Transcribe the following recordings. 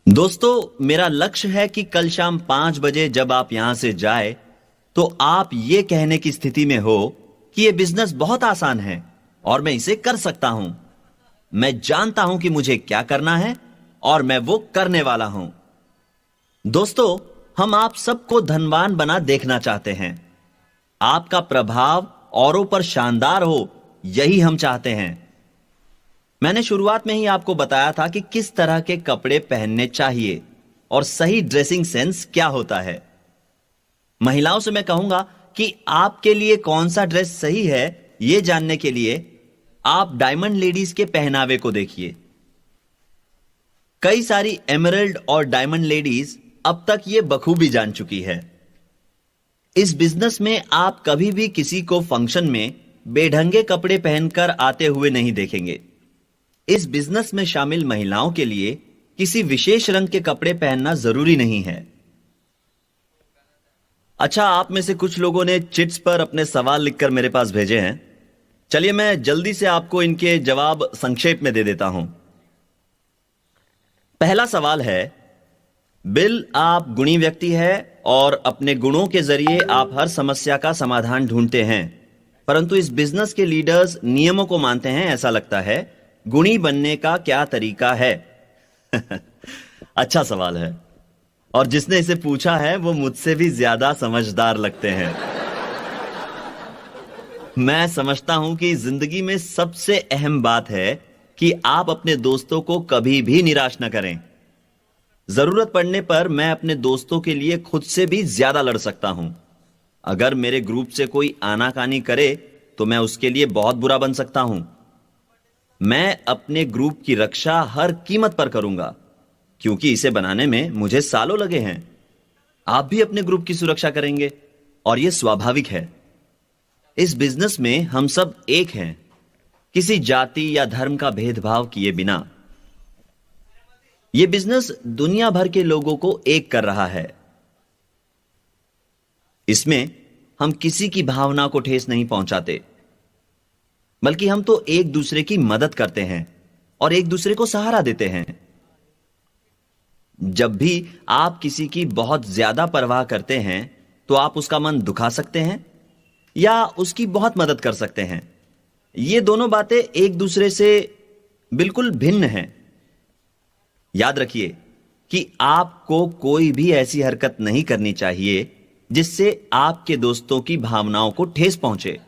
दोस्तों, मेरा लक्ष्य है कि कल शाम 5 बजे जब आप यहां से जाए तो आप ये कहने की स्थिति में हो कि ये बिजनेस बहुत आसान है और मैं इसे कर सकता हूं। मैं जानता हूं कि मुझे क्या करना है और मैं वो करने वाला हूं। दोस्तों, हम आप सबको धनवान बना देखना चाहते हैं। आपका प्रभाव औरों पर शानदार हो, यही हम चाहते हैं। मैंने शुरुआत में ही आपको बताया था कि किस तरह के कपड़े पहनने चाहिए और सही ड्रेसिंग सेंस क्या होता है। महिलाओं से मैं कहूंगा कि आपके लिए कौन सा ड्रेस सही है, यह जानने के लिए आप डायमंड लेडीज के पहनावे को देखिए। कई सारी एमरल्ड और डायमंड लेडीज अब तक यह बखूबी जान चुकी है। इस बिजनेस में आप कभी भी किसी को फंक्शन में बेढंगे कपड़े पहनकर आते हुए नहीं देखेंगे। इस बिजनेस में शामिल महिलाओं के लिए किसी विशेष रंग के कपड़े पहनना जरूरी नहीं है। अच्छा, आप में से कुछ लोगों ने चिट्स पर अपने सवाल लिखकर मेरे पास भेजे हैं। चलिए मैं जल्दी से आपको इनके जवाब संक्षेप में दे देता हूं। पहला सवाल है, बिल, आप गुणी व्यक्ति है और अपने गुणों के जरिए आप हर समस्या का समाधान ढूंढते हैं, परंतु इस बिजनेस के लीडर्स नियमों को मानते हैं, ऐसा लगता है। गुणी बनने का क्या तरीका है? अच्छा सवाल है और जिसने इसे पूछा है वो मुझसे भी ज्यादा समझदार लगते हैं। मैं समझता हूं कि जिंदगी में सबसे अहम बात है कि आप अपने दोस्तों को कभी भी निराश न करें। जरूरत पड़ने पर मैं अपने दोस्तों के लिए खुद से भी ज्यादा लड़ सकता हूं। अगर मेरे ग्रुप से कोई आनाकानी करे तो मैं उसके लिए बहुत बुरा बन सकता हूं। मैं अपने ग्रुप की रक्षा हर कीमत पर करूंगा, क्योंकि इसे बनाने में मुझे सालों लगे हैं। आप भी अपने ग्रुप की सुरक्षा करेंगे और यह स्वाभाविक है। इस बिजनेस में हम सब एक हैं, किसी जाति या धर्म का भेदभाव किए बिना। यह बिजनेस दुनिया भर के लोगों को एक कर रहा है। इसमें हम किसी की भावना को ठेस नहीं पहुंचाते, बल्कि हम तो एक दूसरे की मदद करते हैं और एक दूसरे को सहारा देते हैं। जब भी आप किसी की बहुत ज्यादा परवाह करते हैं तो आप उसका मन दुखा सकते हैं या उसकी बहुत मदद कर सकते हैं। ये दोनों बातें एक दूसरे से बिल्कुल भिन्न हैं। याद रखिए कि आपको कोई भी ऐसी हरकत नहीं करनी चाहिए जिससे आपके दोस्तों की भावनाओं को ठेस पहुंचे।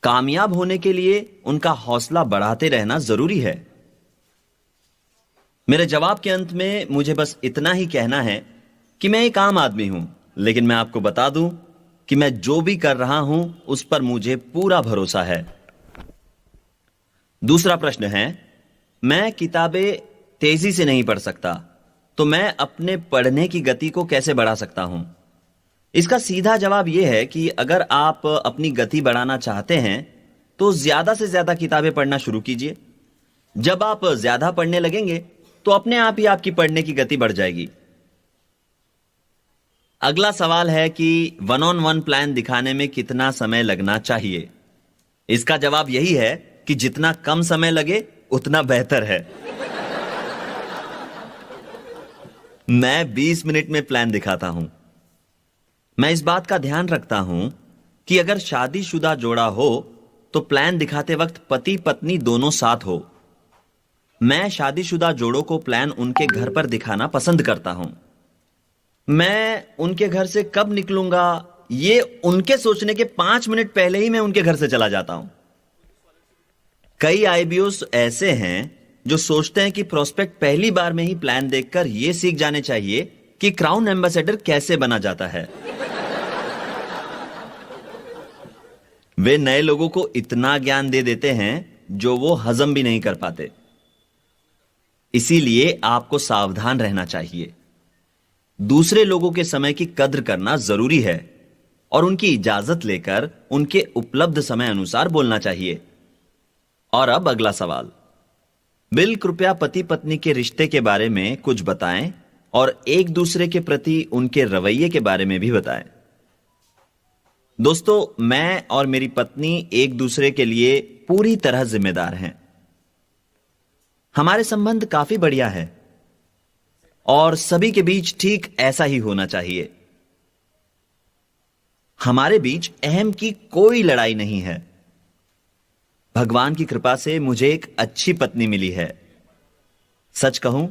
कामयाब होने के लिए उनका हौसला बढ़ाते रहना जरूरी है। मेरे जवाब के अंत में मुझे बस इतना ही कहना है कि मैं एक आम आदमी हूं, लेकिन मैं आपको बता दूं कि मैं जो भी कर रहा हूं उस पर मुझे पूरा भरोसा है। दूसरा प्रश्न है, मैं किताबें तेजी से नहीं पढ़ सकता, तो मैं अपने पढ़ने की गति को कैसे बढ़ा सकता हूं? इसका सीधा जवाब यह है कि अगर आप अपनी गति बढ़ाना चाहते हैं तो ज्यादा से ज्यादा किताबें पढ़ना शुरू कीजिए। जब आप ज्यादा पढ़ने लगेंगे तो अपने आप ही आपकी पढ़ने की गति बढ़ जाएगी। अगला सवाल है कि वन ऑन वन प्लान दिखाने में कितना समय लगना चाहिए? इसका जवाब यही है कि जितना कम समय लगे उतना बेहतर है। मैं 20 मिनट में प्लान दिखाता हूं। मैं इस बात का ध्यान रखता हूं कि अगर शादीशुदा जोड़ा हो तो प्लान दिखाते वक्त पति पत्नी दोनों साथ हो। मैं शादीशुदा जोड़ों को प्लान उनके घर पर दिखाना पसंद करता हूं। मैं उनके घर से कब निकलूंगा, ये उनके सोचने के 5 मिनट पहले ही मैं उनके घर से चला जाता हूं। कई आईबीओस ऐसे हैं जो सोचते हैं कि प्रोस्पेक्ट पहली बार में ही प्लान देखकर यह सीख जाने चाहिए कि क्राउन एम्बेसडर कैसे बना जाता है। वे नए लोगों को इतना ज्ञान दे देते हैं जो वो हजम भी नहीं कर पाते। इसीलिए आपको सावधान रहना चाहिए। दूसरे लोगों के समय की कद्र करना जरूरी है और उनकी इजाजत लेकर उनके उपलब्ध समय अनुसार बोलना चाहिए। और अब अगला सवाल, बिल, कृपया पति पत्नी के रिश्ते के बारे में कुछ बताएं और एक दूसरे के प्रति उनके रवैये के बारे में भी बताएं। दोस्तों, मैं और मेरी पत्नी एक दूसरे के लिए पूरी तरह जिम्मेदार हैं। हमारे संबंध काफी बढ़िया है और सभी के बीच ठीक ऐसा ही होना चाहिए। हमारे बीच अहम की कोई लड़ाई नहीं है। भगवान की कृपा से मुझे एक अच्छी पत्नी मिली है। सच कहूं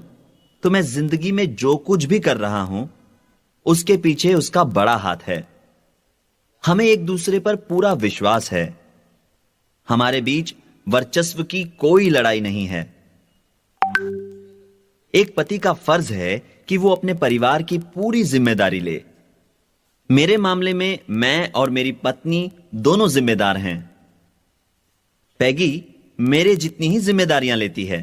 तो मैं जिंदगी में जो कुछ भी कर रहा हूं, उसके पीछे उसका बड़ा हाथ है। हमें एक दूसरे पर पूरा विश्वास है। हमारे बीच वर्चस्व की कोई लड़ाई नहीं है। एक पति का फर्ज है कि वो अपने परिवार की पूरी जिम्मेदारी ले। मेरे मामले में मैं और मेरी पत्नी दोनों जिम्मेदार हैं। पैगी मेरे जितनी ही जिम्मेदारियां लेती है।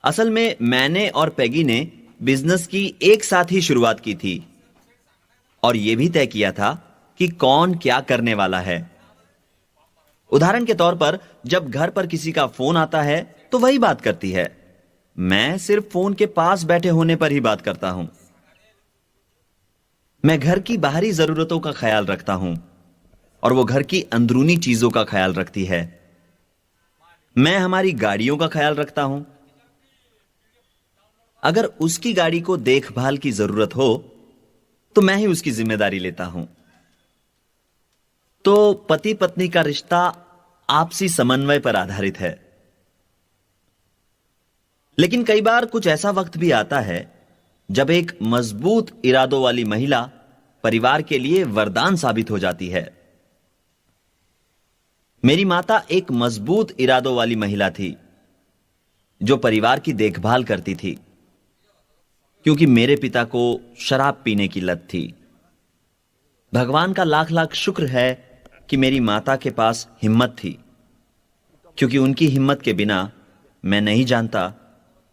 असल में मैंने और पैगी ने बिजनेस की एक साथ ही शुरुआत की थी और यह भी तय किया था कि कौन क्या करने वाला है। उदाहरण के तौर पर जब घर पर किसी का फोन आता है तो वही बात करती है। मैं सिर्फ फोन के पास बैठे होने पर ही बात करता हूं। मैं घर की बाहरी जरूरतों का ख्याल रखता हूं और वो घर की अंदरूनी चीजों का ख्याल रखती है। मैं हमारी गाड़ियों का ख्याल रखता हूं। अगर उसकी गाड़ी को देखभाल की जरूरत हो तो मैं ही उसकी जिम्मेदारी लेता हूं। तो पति पत्नी का रिश्ता आपसी समन्वय पर आधारित है। लेकिन कई बार कुछ ऐसा वक्त भी आता है जब एक मजबूत इरादों वाली महिला परिवार के लिए वरदान साबित हो जाती है। मेरी माता एक मजबूत इरादों वाली महिला थी जो परिवार की देखभाल करती थी, क्योंकि मेरे पिता को शराब पीने की लत थी। भगवान का लाख लाख शुक्र है कि मेरी माता के पास हिम्मत थी, क्योंकि उनकी हिम्मत के बिना मैं नहीं जानता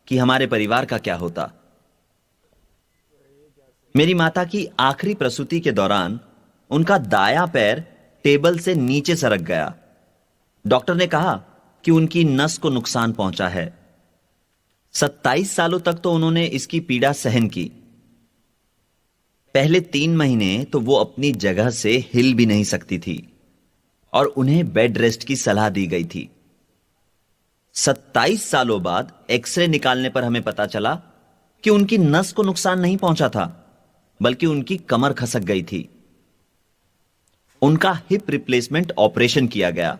कि हमारे परिवार का क्या होता। मेरी माता की आखिरी प्रसूति के दौरान उनका दायां पैर टेबल से नीचे सरक गया। डॉक्टर ने कहा कि उनकी नस को नुकसान पहुंचा है। 27 सालों तक तो उन्होंने इसकी पीड़ा सहन की। पहले 3 महीने तो वो अपनी जगह से हिल भी नहीं सकती थी और उन्हें बेड रेस्ट की सलाह दी गई थी। 27 सालों बाद एक्सरे निकालने पर हमें पता चला कि उनकी नस को नुकसान नहीं पहुंचा था, बल्कि उनकी कमर खसक गई थी। उनका हिप रिप्लेसमेंट ऑपरेशन किया गया।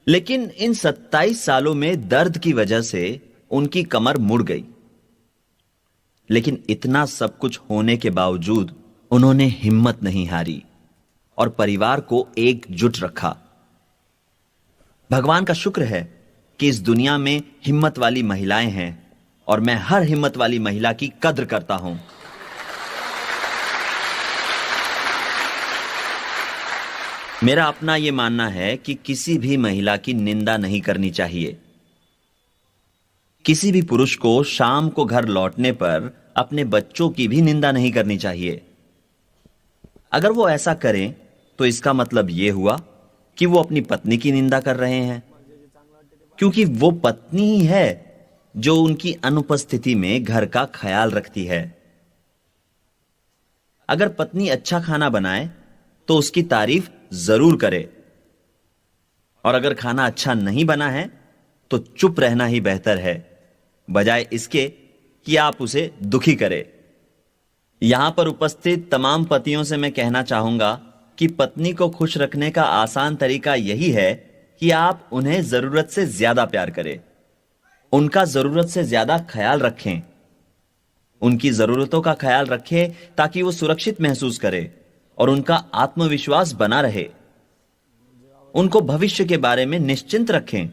लेकिन इन 27 सालों में दर्द की वजह से उनकी कमर मुड़ गई। लेकिन इतना सब कुछ होने के बावजूद उन्होंने हिम्मत नहीं हारी और परिवार को एकजुट रखा। भगवान का शुक्र है कि इस दुनिया में हिम्मत वाली महिलाएं हैं और मैं हर हिम्मत वाली महिला की कद्र करता हूं। मेरा अपना यह मानना है कि किसी भी महिला की निंदा नहीं करनी चाहिए। किसी भी पुरुष को शाम को घर लौटने पर अपने बच्चों की भी निंदा नहीं करनी चाहिए। अगर वो ऐसा करें तो इसका मतलब यह हुआ कि वो अपनी पत्नी की निंदा कर रहे हैं, क्योंकि वो पत्नी ही है जो उनकी अनुपस्थिति में घर का ख्याल रखती है। अगर पत्नी अच्छा खाना बनाए तो उसकी तारीफ जरूर करे, और अगर खाना अच्छा नहीं बना है तो चुप रहना ही बेहतर है, बजाय इसके कि आप उसे दुखी करें। यहां पर उपस्थित तमाम पतियों से मैं कहना चाहूंगा कि पत्नी को खुश रखने का आसान तरीका यही है कि आप उन्हें जरूरत से ज्यादा प्यार करें, उनका जरूरत से ज्यादा ख्याल रखें, उनकी जरूरतों का ख्याल रखें ताकि वो सुरक्षित महसूस करे और उनका आत्मविश्वास बना रहे। उनको भविष्य के बारे में निश्चिंत रखें।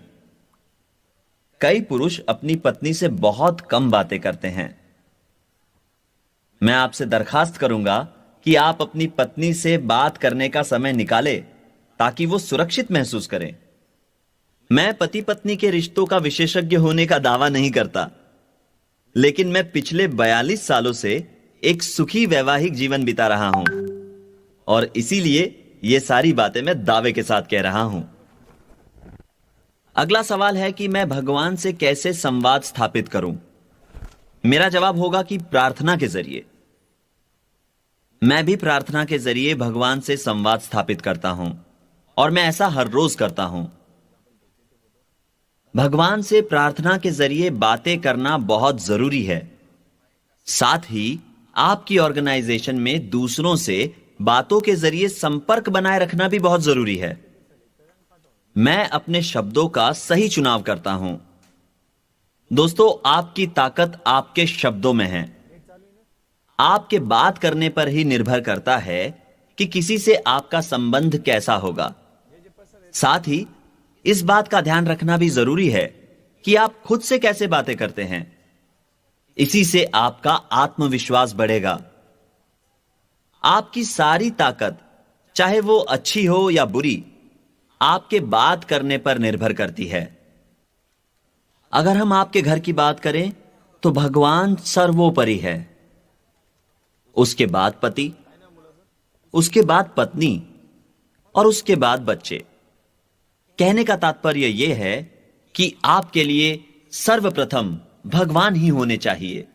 कई पुरुष अपनी पत्नी से बहुत कम बातें करते हैं। मैं आपसे दरखास्त करूंगा कि आप अपनी पत्नी से बात करने का समय निकालें ताकि वो सुरक्षित महसूस करें। मैं पति पत्नी के रिश्तों का विशेषज्ञ होने का दावा नहीं करता, लेकिन मैं पिछले 42 सालों से एक सुखी वैवाहिक जीवन बिता रहा हूं और इसीलिए ये सारी बातें मैं दावे के साथ कह रहा हूं। अगला सवाल है कि मैं भगवान से कैसे संवाद स्थापित करूं। मेरा जवाब होगा कि प्रार्थना के जरिए। मैं भी प्रार्थना के जरिए भगवान से संवाद स्थापित करता हूं और मैं ऐसा हर रोज करता हूं। भगवान से प्रार्थना के जरिए बातें करना बहुत जरूरी है। साथ ही आपकी ऑर्गेनाइजेशन में दूसरों से बातों के जरिए संपर्क बनाए रखना भी बहुत जरूरी है। मैं अपने शब्दों का सही चुनाव करता हूं। दोस्तों, आपकी ताकत आपके शब्दों में है। आपके बात करने पर ही निर्भर करता है कि किसी से आपका संबंध कैसा होगा। साथ ही इस बात का ध्यान रखना भी जरूरी है कि आप खुद से कैसे बातें करते हैं। इसी से आपका आत्मविश्वास बढ़ेगा। आपकी सारी ताकत, चाहे वो अच्छी हो या बुरी, आपके बात करने पर निर्भर करती है। अगर हम आपके घर की बात करें तो भगवान सर्वोपरि है। उसके बाद पति, उसके बाद पत्नी और उसके बाद बच्चे। कहने का तात्पर्य यह है कि आपके लिए सर्वप्रथम भगवान ही होने चाहिए।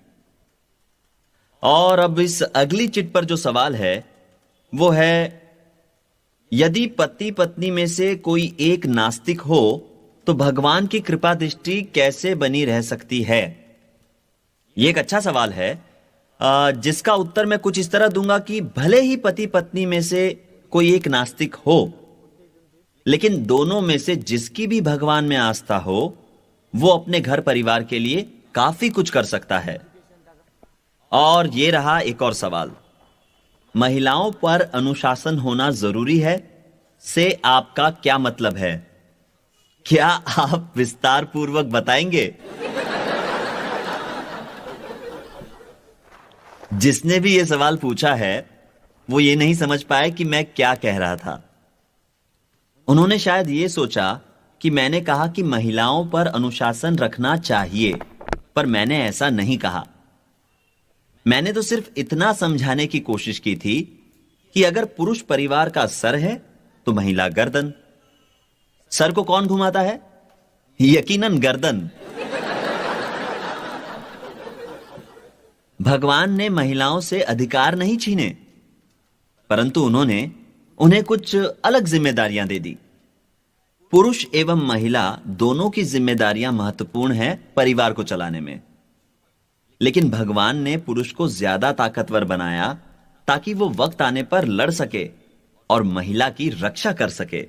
और अब इस अगली चिट पर जो सवाल है वो है, यदि पति पत्नी में से कोई एक नास्तिक हो तो भगवान की कृपा दृष्टि कैसे बनी रह सकती है? यह एक अच्छा सवाल है, जिसका उत्तर मैं कुछ इस तरह दूंगा कि भले ही पति पत्नी में से कोई एक नास्तिक हो, लेकिन दोनों में से जिसकी भी भगवान में आस्था हो वो अपने घर परिवार के लिए काफी कुछ कर सकता है। और ये रहा एक और सवाल, महिलाओं पर अनुशासन होना जरूरी है से आपका क्या मतलब है? क्या आप विस्तार पूर्वक बताएंगे? जिसने भी यह सवाल पूछा है वो ये नहीं समझ पाए कि मैं क्या कह रहा था। उन्होंने शायद ये सोचा कि मैंने कहा कि महिलाओं पर अनुशासन रखना चाहिए, पर मैंने ऐसा नहीं कहा। मैंने तो सिर्फ इतना समझाने की कोशिश की थी कि अगर पुरुष परिवार का सर है तो महिला गर्दन। सर को कौन घुमाता है? यकीनन गर्दन। भगवान ने महिलाओं से अधिकार नहीं छीने, परंतु उन्होंने उन्हें कुछ अलग जिम्मेदारियां दे दी। पुरुष एवं महिला दोनों की जिम्मेदारियां महत्वपूर्ण हैं परिवार को चलाने में, लेकिन भगवान ने पुरुष को ज्यादा ताकतवर बनाया ताकि वो वक्त आने पर लड़ सके और महिला की रक्षा कर सके।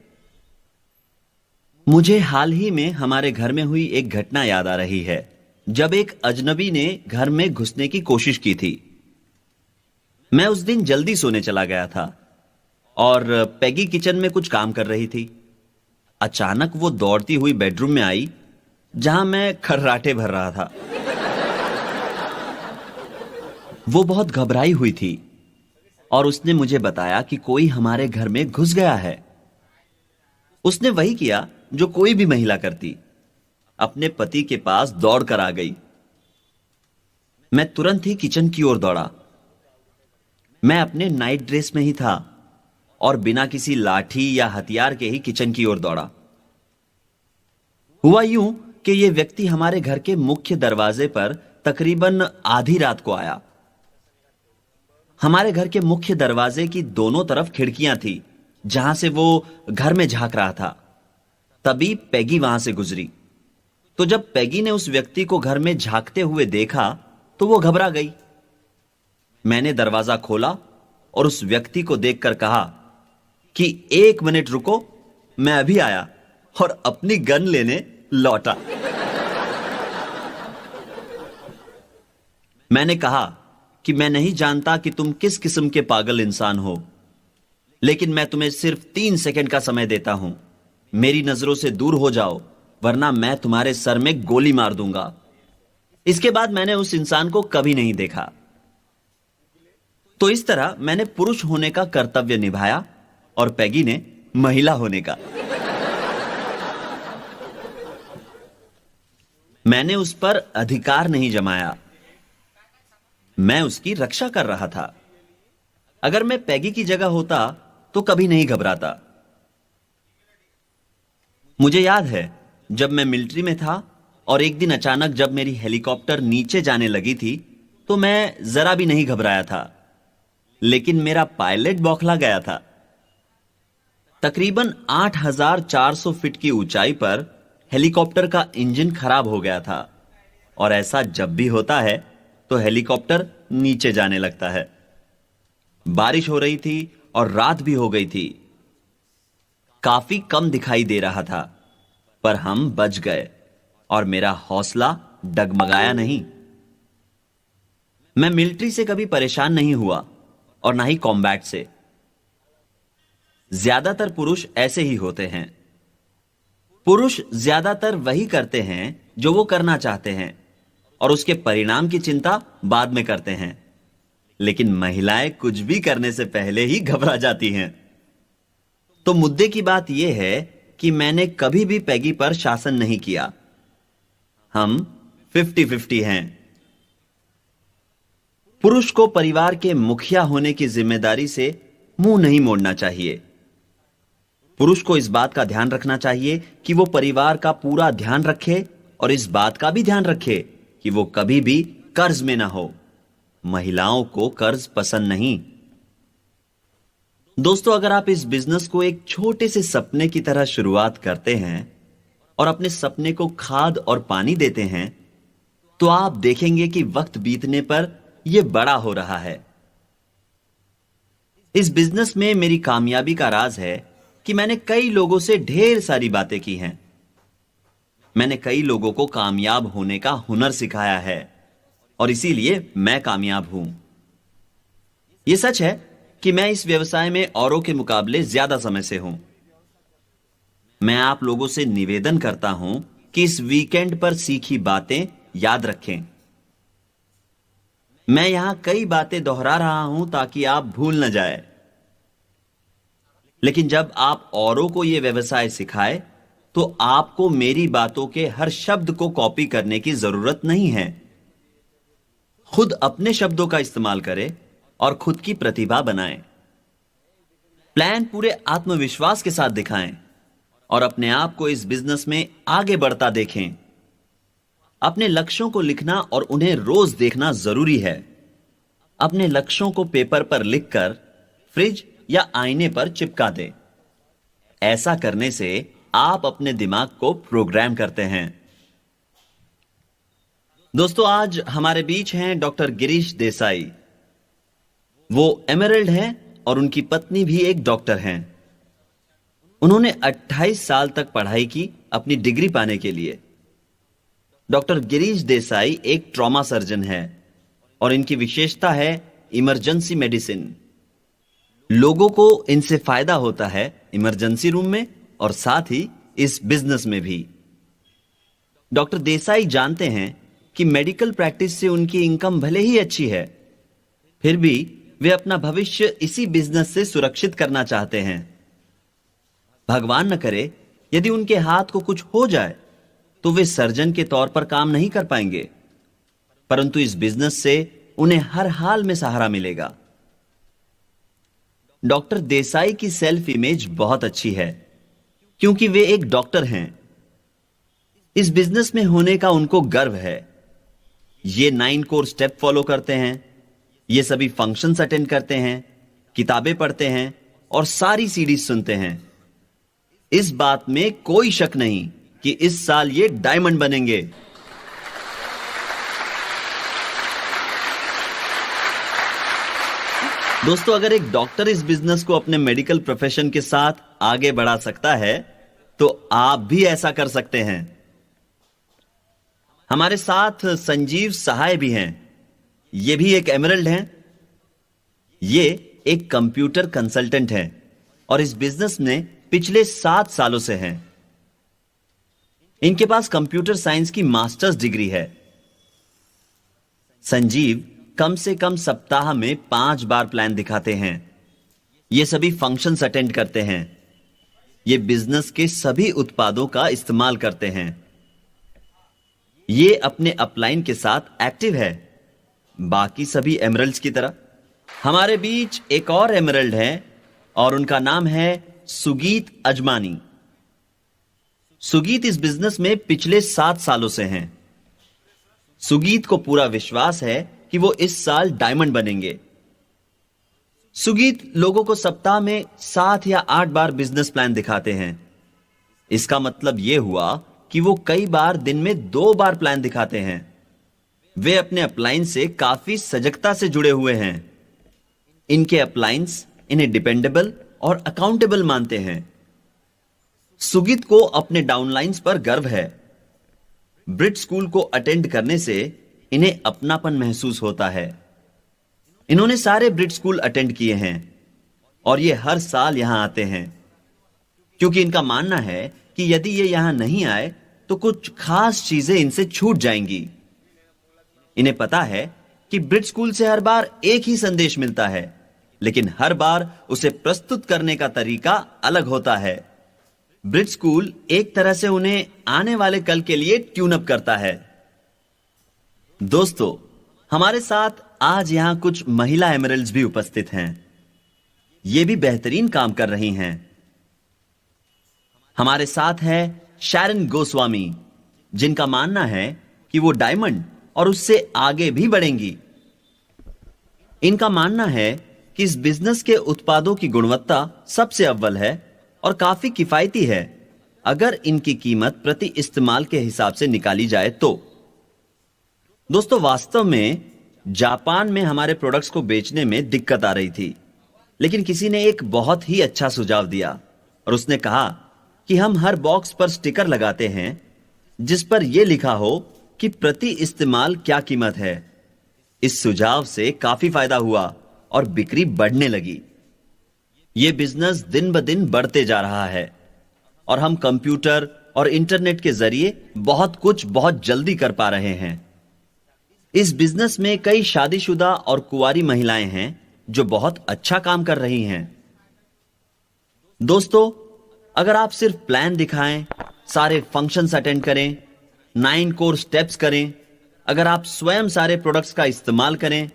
मुझे हाल ही में हमारे घर में हुई एक घटना याद आ रही है, जब एक अजनबी ने घर में घुसने की कोशिश की थी। मैं उस दिन जल्दी सोने चला गया था और पैगी किचन में कुछ काम कर रही थी। अचानक वो दौड़ती हुई बेडरूम में आई जहां मैं खर्राटे भर रहा था। वो बहुत घबराई हुई थी और उसने मुझे बताया कि कोई हमारे घर में घुस गया है। उसने वही किया जो कोई भी महिला करती, अपने पति के पास दौड़कर आ गई। मैं तुरंत ही किचन की ओर दौड़ा। मैं अपने नाइट ड्रेस में ही था और बिना किसी लाठी या हथियार के ही किचन की ओर दौड़ा। हुआ यूं कि यह व्यक्ति हमारे घर के मुख्य दरवाजे पर तकरीबन आधी रात को आया। हमारे घर के मुख्य दरवाजे की दोनों तरफ खिड़कियां थी जहां से वो घर में झांक रहा था। तभी पैगी वहां से गुजरी। तो जब पैगी ने उस व्यक्ति को घर में झांकते हुए देखा तो वो घबरा गई। मैंने दरवाजा खोला और उस व्यक्ति को देखकर कहा कि 1 मिनट रुको, मैं अभी आया, और अपनी गन लेने लौटा। मैंने कहा कि मैं नहीं जानता कि तुम किस किस्म के पागल इंसान हो, लेकिन मैं तुम्हें सिर्फ 3 सेकंड का समय देता हूं। मेरी नजरों से दूर हो जाओ, वरना मैं तुम्हारे सर में गोली मार दूंगा। इसके बाद मैंने उस इंसान को कभी नहीं देखा। तो इस तरह मैंने पुरुष होने का कर्तव्य निभाया और पैगी ने महिला होने का। मैंने उस पर अधिकार नहीं जमाया, मैं उसकी रक्षा कर रहा था। अगर मैं पैगी की जगह होता तो कभी नहीं घबराता। मुझे याद है जब मैं मिलिट्री में था और एक दिन अचानक जब मेरी हेलीकॉप्टर नीचे जाने लगी थी तो मैं जरा भी नहीं घबराया था, लेकिन मेरा पायलट बौखला गया था। तकरीबन 8,400 फीट की ऊंचाई पर हेलीकॉप्टर का इंजन खराब हो गया था और ऐसा जब भी होता है तो हेलीकॉप्टर नीचे जाने लगता है। बारिश हो रही थी और रात भी हो गई थी। काफी कम दिखाई दे रहा था, पर हम बच गए और मेरा हौसला डगमगाया नहीं। मैं मिलिट्री से कभी परेशान नहीं हुआ और ना ही कॉम्बैट से। ज्यादातर पुरुष ऐसे ही होते हैं। पुरुष ज्यादातर वही करते हैं जो वो करना चाहते हैं और उसके परिणाम की चिंता बाद में करते हैं। लेकिन महिलाएं कुछ भी करने से पहले ही घबरा जाती हैं। तो मुद्दे की बात यह है कि मैंने कभी भी पैगी पर शासन नहीं किया। हम 50-50 हैं। पुरुष को परिवार के मुखिया होने की जिम्मेदारी से मुंह नहीं मोड़ना चाहिए। पुरुष को इस बात का ध्यान रखना चाहिए कि वो परिवार का पूरा ध्यान रखे और इस बात का भी ध्यान रखे कि वो कभी भी कर्ज में ना हो। महिलाओं को कर्ज पसंद नहीं। दोस्तों, अगर आप इस बिजनेस को एक छोटे से सपने की तरह शुरुआत करते हैं और अपने सपने को खाद और पानी देते हैं, तो आप देखेंगे कि वक्त बीतने पर यह बड़ा हो रहा है। इस बिजनेस में मेरी कामयाबी का राज है कि मैंने कई लोगों से ढेर सारी बातें की हैं। मैंने कई लोगों को कामयाब होने का हुनर सिखाया है और इसीलिए मैं कामयाब हूं। यह सच है कि मैं इस व्यवसाय में औरों के मुकाबले ज्यादा समय से हूं। मैं आप लोगों से निवेदन करता हूं कि इस वीकेंड पर सीखी बातें याद रखें। मैं यहां कई बातें दोहरा रहा हूं ताकि आप भूल न जाए। लेकिन जब आप औरों को यह व्यवसाय सिखाए तो आपको मेरी बातों के हर शब्द को कॉपी करने की जरूरत नहीं है। खुद अपने शब्दों का इस्तेमाल करें और खुद की प्रतिभा बनाएं। प्लान पूरे आत्मविश्वास के साथ दिखाएं और अपने आप को इस बिजनेस में आगे बढ़ता देखें। अपने लक्ष्यों को लिखना और उन्हें रोज देखना जरूरी है। अपने लक्ष्यों को पेपर पर लिखकर फ्रिज या आईने पर चिपका दें। ऐसा करने से आप अपने दिमाग को प्रोग्राम करते हैं। दोस्तों, आज हमारे बीच हैं डॉक्टर गिरीश देसाई। वो एमरल्ड हैं और उनकी पत्नी भी एक डॉक्टर हैं। उन्होंने 28 साल तक पढ़ाई की अपनी डिग्री पाने के लिए। डॉक्टर गिरीश देसाई एक ट्रॉमा सर्जन है और इनकी विशेषता है इमरजेंसी मेडिसिन। लोगों को इनसे फायदा होता है इमरजेंसी रूम में और साथ ही इस बिजनेस में भी। डॉक्टर देसाई जानते हैं कि मेडिकल प्रैक्टिस से उनकी इनकम भले ही अच्छी है, फिर भी वे अपना भविष्य इसी बिजनेस से सुरक्षित करना चाहते हैं। भगवान न करे यदि उनके हाथ को कुछ हो जाए तो वे सर्जन के तौर पर काम नहीं कर पाएंगे, परंतु इस बिजनेस से उन्हें हर हाल में सहारा मिलेगा। डॉक्टर देसाई की सेल्फ इमेज बहुत अच्छी है क्योंकि वे एक डॉक्टर हैं। इस बिजनेस में होने का उनको गर्व है। ये 9 कोर स्टेप फॉलो करते हैं, ये सभी फंक्शंस अटेंड करते हैं, किताबें पढ़ते हैं और सारी सीरीज सुनते हैं। इस बात में कोई शक नहीं कि इस साल ये डायमंड बनेंगे। दोस्तों, अगर एक डॉक्टर इस बिजनेस को अपने मेडिकल प्रोफेशन के साथ आगे बढ़ा सकता है तो आप भी ऐसा कर सकते हैं। हमारे साथ संजीव सहाय भी हैं। ये भी एक एमरल्ड हैं। ये एक कंप्यूटर कंसल्टेंट हैं और इस बिजनेस में पिछले 7 सालों से हैं। इनके पास कंप्यूटर साइंस की मास्टर्स डिग्री है। संजीव कम से कम सप्ताह में 5 बार प्लान दिखाते हैं। ये सभी फंक्शंस अटेंड करते हैं। ये बिजनेस के सभी उत्पादों का इस्तेमाल करते हैं। ये अपने अपलाइन के साथ एक्टिव है, बाकी सभी एमरल्ड्स की तरह। हमारे बीच एक और एमरल्ड है और उनका नाम है सुगीत अजमानी। सुगीत इस बिजनेस में पिछले 7 सालों से हैं। सुगीत को पूरा विश्वास है कि वो इस साल डायमंड बनेंगे। सुगीत लोगों को सप्ताह में 7 या 8 बार बिजनेस प्लान दिखाते हैं। इसका मतलब यह हुआ कि वो कई बार दिन में 2 बार प्लान दिखाते हैं। वे अपने अप्लायंस से काफी सजगता से जुड़े हुए हैं। इनके अप्लायंस इन्हें डिपेंडेबल और अकाउंटेबल मानते हैं। सुगीत को अपने डाउनलाइंस पर गर्व है। ब्रिट स्कूल को अटेंड करने से इन्हें अपनापन महसूस होता है। इन्होंने सारे ब्रिट स्कूल अटेंड किए हैं और ये हर साल यहां आते हैं, क्योंकि इनका मानना है कि यदि ये यहां नहीं आए तो कुछ खास चीजें इनसे छूट जाएंगी। इन्हें पता है कि ब्रिट स्कूल से हर बार एक ही संदेश मिलता है, लेकिन हर बार उसे प्रस्तुत करने का तरीका अलग होता है। ब्रिट स्कूल एक तरह से उन्हें आने वाले कल के लिए ट्यून अप करता है। दोस्तों, हमारे साथ आज यहां कुछ महिला एमरल्ड्स भी उपस्थित हैं। ये भी बेहतरीन काम कर रही हैं। हमारे साथ है शैरन गोस्वामी, जिनका मानना है कि वो डायमंड और उससे आगे भी बढ़ेंगी। इनका मानना है कि इस बिजनेस के उत्पादों की गुणवत्ता सबसे अव्वल है और काफी किफायती है, अगर इनकी कीमत प्रति इस्तेमाल के हिसाब से निकाली जाए तो। दोस्तों, वास्तव में जापान में हमारे प्रोडक्ट्स को बेचने में दिक्कत आ रही थी, लेकिन किसी ने एक बहुत ही अच्छा सुझाव दिया और उसने कहा कि हम हर बॉक्स पर स्टिकर लगाते हैं जिस पर यह लिखा हो कि प्रति इस्तेमाल क्या कीमत है। इस सुझाव से काफी फायदा हुआ और बिक्री बढ़ने लगी। यह बिजनेस दिन ब दिन बढ़ते जा रहा है और हम कंप्यूटर और इंटरनेट के जरिए बहुत कुछ बहुत जल्दी कर पा रहे हैं। इस बिजनेस में कई शादीशुदा और कुंवारी महिलाएं हैं जो बहुत अच्छा काम कर रही हैं। दोस्तों, अगर आप सिर्फ प्लान दिखाएं, सारे फंक्शंस अटेंड करें, 9 कोर स्टेप्स करें, अगर आप स्वयं सारे प्रोडक्ट्स का इस्तेमाल करें,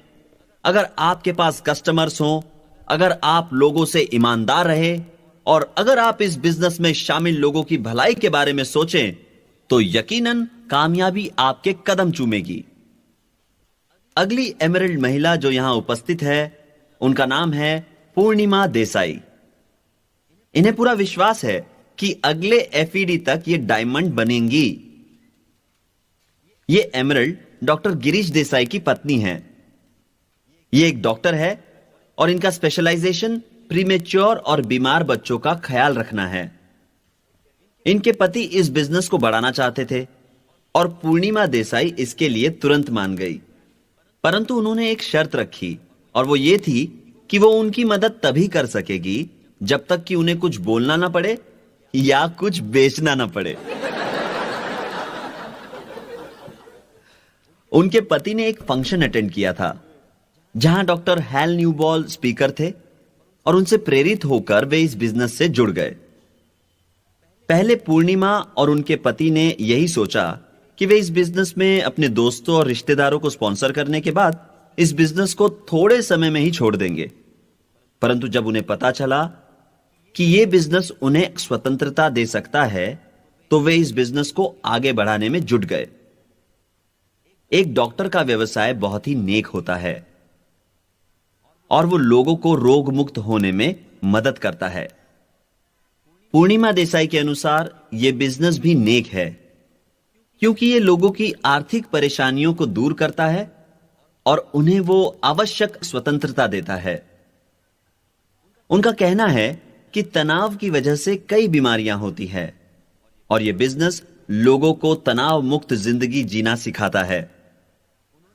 अगर आपके पास कस्टमर्स हों, अगर आप लोगों से ईमानदार रहे और अगर आप इस बिजनेस में शामिल लोगों की भलाई के बारे में सोचें, तो यकीनन कामयाबी आपके कदम चूमेगी। अगली एमरल्ड महिला जो यहां उपस्थित है, उनका नाम है पूर्णिमा देसाई। इन्हें पूरा विश्वास है कि अगले एफईडी तक ये डायमंड बनेंगी। ये एमरल्ड डॉक्टर गिरीश देसाई की पत्नी हैं। ये एक डॉक्टर है और इनका स्पेशलाइजेशन प्रीमेच्योर और बीमार बच्चों का ख्याल रखना है। इनके पति इस बिजनेस को बढ़ाना चाहते थे और पूर्णिमा देसाई इसके लिए तुरंत मान गई, परंतु उन्होंने एक शर्त रखी और वो ये थी कि वो उनकी मदद तभी कर सकेगी जब तक कि उन्हें कुछ बोलना ना पड़े या कुछ बेचना ना पड़े। उनके पति ने एक फंक्शन अटेंड किया था जहां डॉक्टर हैल न्यूबॉल स्पीकर थे और उनसे प्रेरित होकर वे इस बिजनेस से जुड़ गए। पहले पूर्णिमा और उनके पति ने यही सोचा कि वे इस बिजनेस में अपने दोस्तों और रिश्तेदारों को स्पॉन्सर करने के बाद इस बिजनेस को थोड़े समय में ही छोड़ देंगे, परंतु जब उन्हें पता चला कि यह बिजनेस उन्हें स्वतंत्रता दे सकता है, तो वे इस बिजनेस को आगे बढ़ाने में जुट गए। एक डॉक्टर का व्यवसाय बहुत ही नेक होता है और वो लोगों को रोग मुक्त होने में मदद करता है। पूर्णिमा देसाई के अनुसार यह बिजनेस भी नेक है क्योंकि यह लोगों की आर्थिक परेशानियों को दूर करता है और उन्हें वो आवश्यक स्वतंत्रता देता है। उनका कहना है कि तनाव की वजह से कई बीमारियां होती है और यह बिजनेस लोगों को तनाव मुक्त जिंदगी जीना सिखाता है।